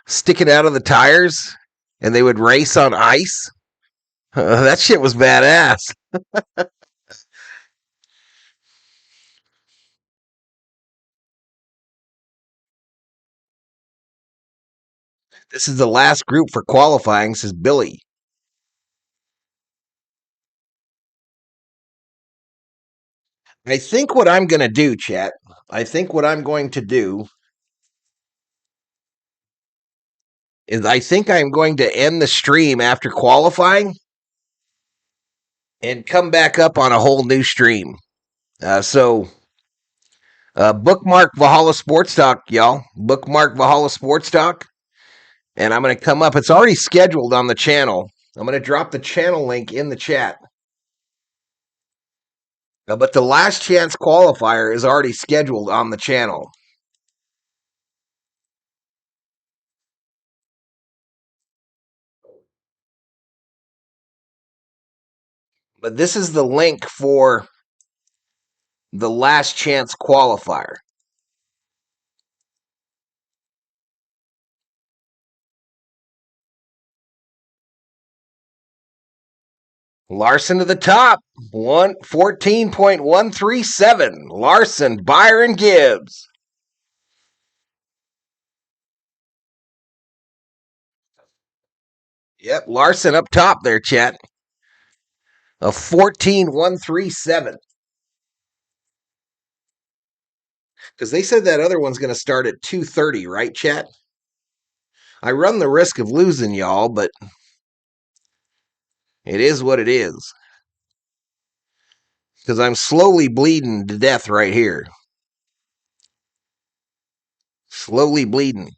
sticking out of the tires and they would race on ice? That shit was badass. This is the last group for qualifying, says Billy. I think what I'm going to do, chat, I think what I'm going to do is I think I'm going to end the stream after qualifying and come back up on a whole new stream. Bookmark Valhalla Sports Talk, y'all. Bookmark Valhalla Sports Talk. And I'm going to come up. It's already scheduled on the channel. I'm going to drop the channel link in the chat. But the last chance qualifier is already scheduled on the channel. But this is the link for the last chance qualifier. Larson to the top, 14.137. Larson, Byron Gibbs. Yep, Larson up top there, chat. A 14.137. Because they said that other one's going to start at 2:30, right, chat? I run the risk of losing y'all, but it is what it is. Because I'm slowly bleeding to death right here. Slowly bleeding.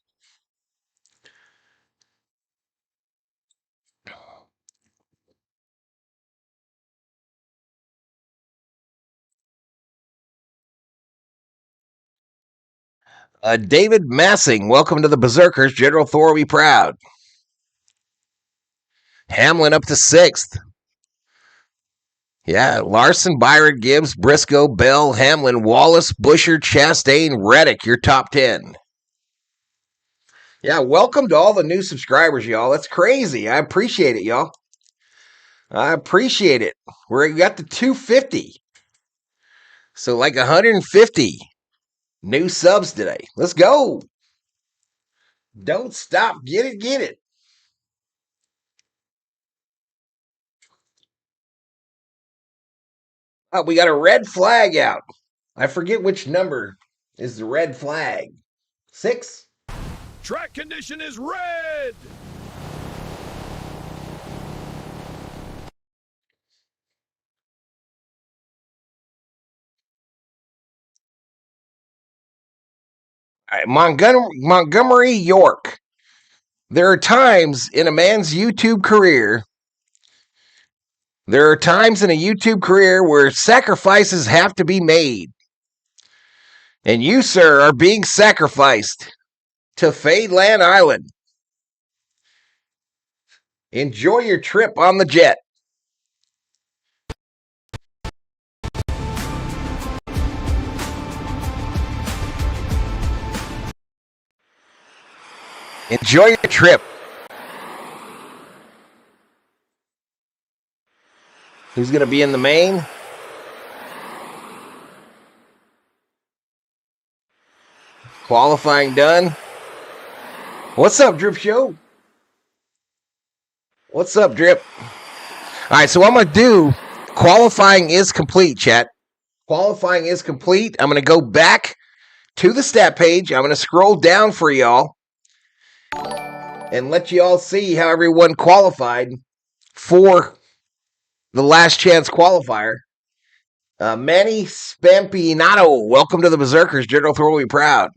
David Massing, welcome to the Berserkers. General Thor, be proud. Hamlin up to 6th. Yeah, Larson, Byron, Gibbs, Briscoe, Bell, Hamlin, Wallace, Busher, Chastain, Reddick, your top 10. Yeah, welcome to all the new subscribers, y'all. That's crazy. I appreciate it, y'all. I appreciate it. We got the 250. So like 150 new subs today. Let's go. Don't stop. Get it, get it. Oh, we got a red flag out. I forget which number is the red flag. 6? Track condition is red. All right, Montgomery, York. There are times in a man's YouTube career, where sacrifices have to be made. And you, sir, are being sacrificed to Fadeland Island. Enjoy your trip on the jet. Enjoy your trip. Who's going to be in the main? Qualifying done. What's up, Drip Show? What's up, Drip? All right, so what I'm going to do, qualifying is complete, chat. Qualifying is complete. I'm going to go back to the stat page. I'm going to scroll down for y'all and let y'all see how everyone qualified for the last chance qualifier. Manny Spampinato, welcome to the Berserkers. General Thor will be proud.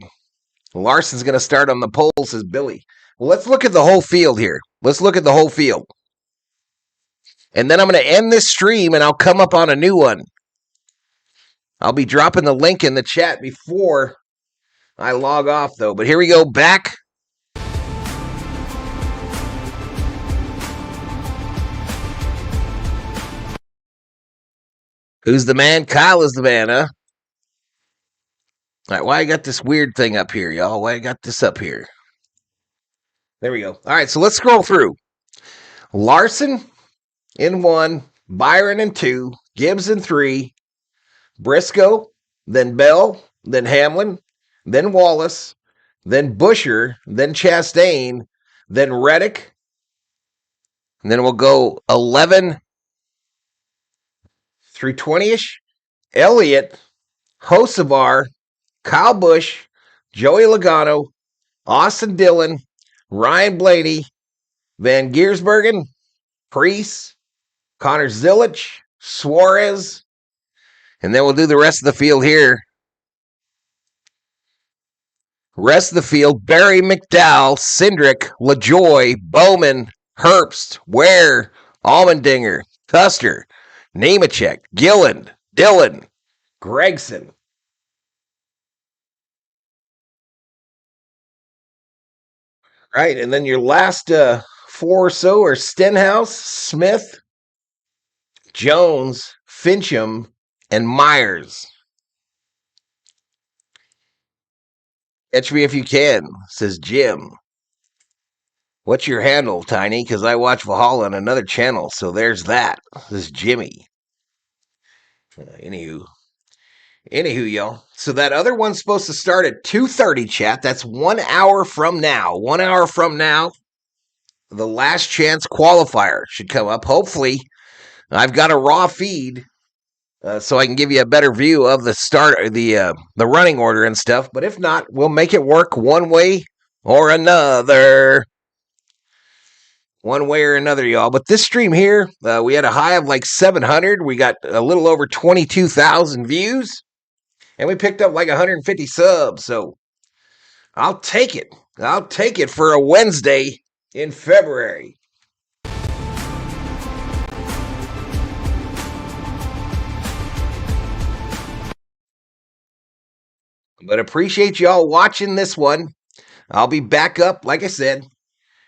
Larson's going to start on the pole, says Billy. Well, let's look at the whole field here. Let's look at the whole field. And then I'm going to end this stream and I'll come up on a new one. I'll be dropping the link in the chat before I log off, though. But here we go, back. Who's the man? Kyle is the man, huh? All right, why I got this weird thing up here, y'all? Why I got this up here? There we go. All right, so let's scroll through. Larson in 1, Byron in 2, Gibbs in 3, Briscoe, then Bell, then Hamlin, then Wallace, then Busher, then Chastain, then Reddick, and then we'll go 11 through 20-ish. Elliott, Hocevar, Kyle Busch, Joey Logano, Austin Dillon, Ryan Blaney, Van Giersbergen, Preece, Connor Zilic, Suarez, and then we'll do the rest of the field here. Rest of the field, Barry McDowell, Cindric, LaJoy, Bowman, Herbst, Ware, Allmendinger, Custer, Nemechek, Gilland, Dillon, Gregson. Right, and then your last 4 or so are Stenhouse, Smith, Jones, Fincham, and Myers. Catch me if you can, says Jim. What's your handle, Tiny? Because I watch Valhalla on another channel, so there's that. This is Jimmy. Anywho, y'all. So that other one's supposed to start at 2:30, chat. That's 1 hour from now. 1 hour from now, the last chance qualifier should come up. Hopefully, I've got a raw feed so I can give you a better view of the start, the running order and stuff. But if not, we'll make it work one way or another. One way or another, y'all. But this stream here, we had a high of like 700. We got a little over 22,000 views. And we picked up like 150 subs. So I'll take it. I'll take it for a Wednesday in February. But appreciate y'all watching this one. I'll be back up, like I said,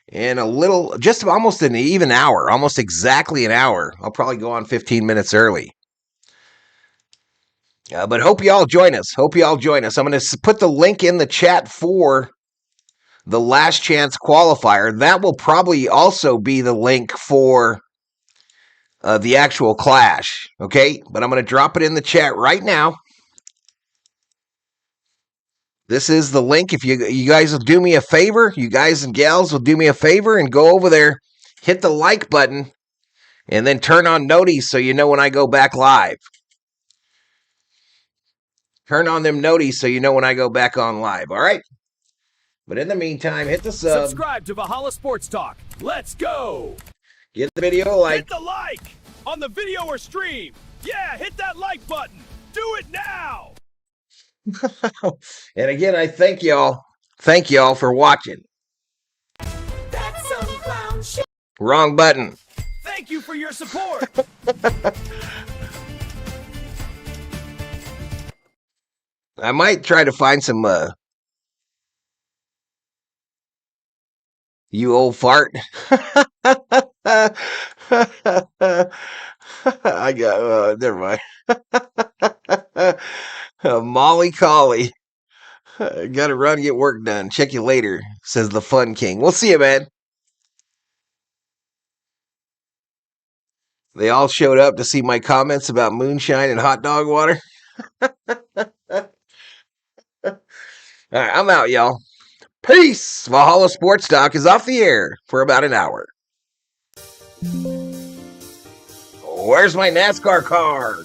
in a little, just almost an even hour, almost exactly an hour. I'll probably go on 15 minutes early. But hope y'all join us. I'm going to put the link in the chat for the last chance qualifier. That will probably also be the link for the actual clash. Okay? But I'm going to drop it in the chat right now. This is the link. If you guys will do me a favor, you guys and gals will do me a favor and go over there, hit the like button, and then turn on noties so you know when I go back live. Turn on them noties so you know when I go back on live, all right? But in the meantime, hit the sub. Subscribe to Valhalla Sports Talk. Let's go. Give the video a like. Hit the like on the video or stream. Yeah, hit that like button. Do it now. And again, I thank y'all. Thank y'all for watching. That's some clown shit. Wrong button. Thank you for your support. I might try to find some you old fart. I got never mind. Molly Collie. Gotta run, get work done. Check you later, says the Fun King. We'll see you, man. They all showed up to see my comments about moonshine and hot dog water. All right, I'm out, y'all. Peace. Valhalla Sports Talk is off the air for about an hour. Where's my NASCAR car?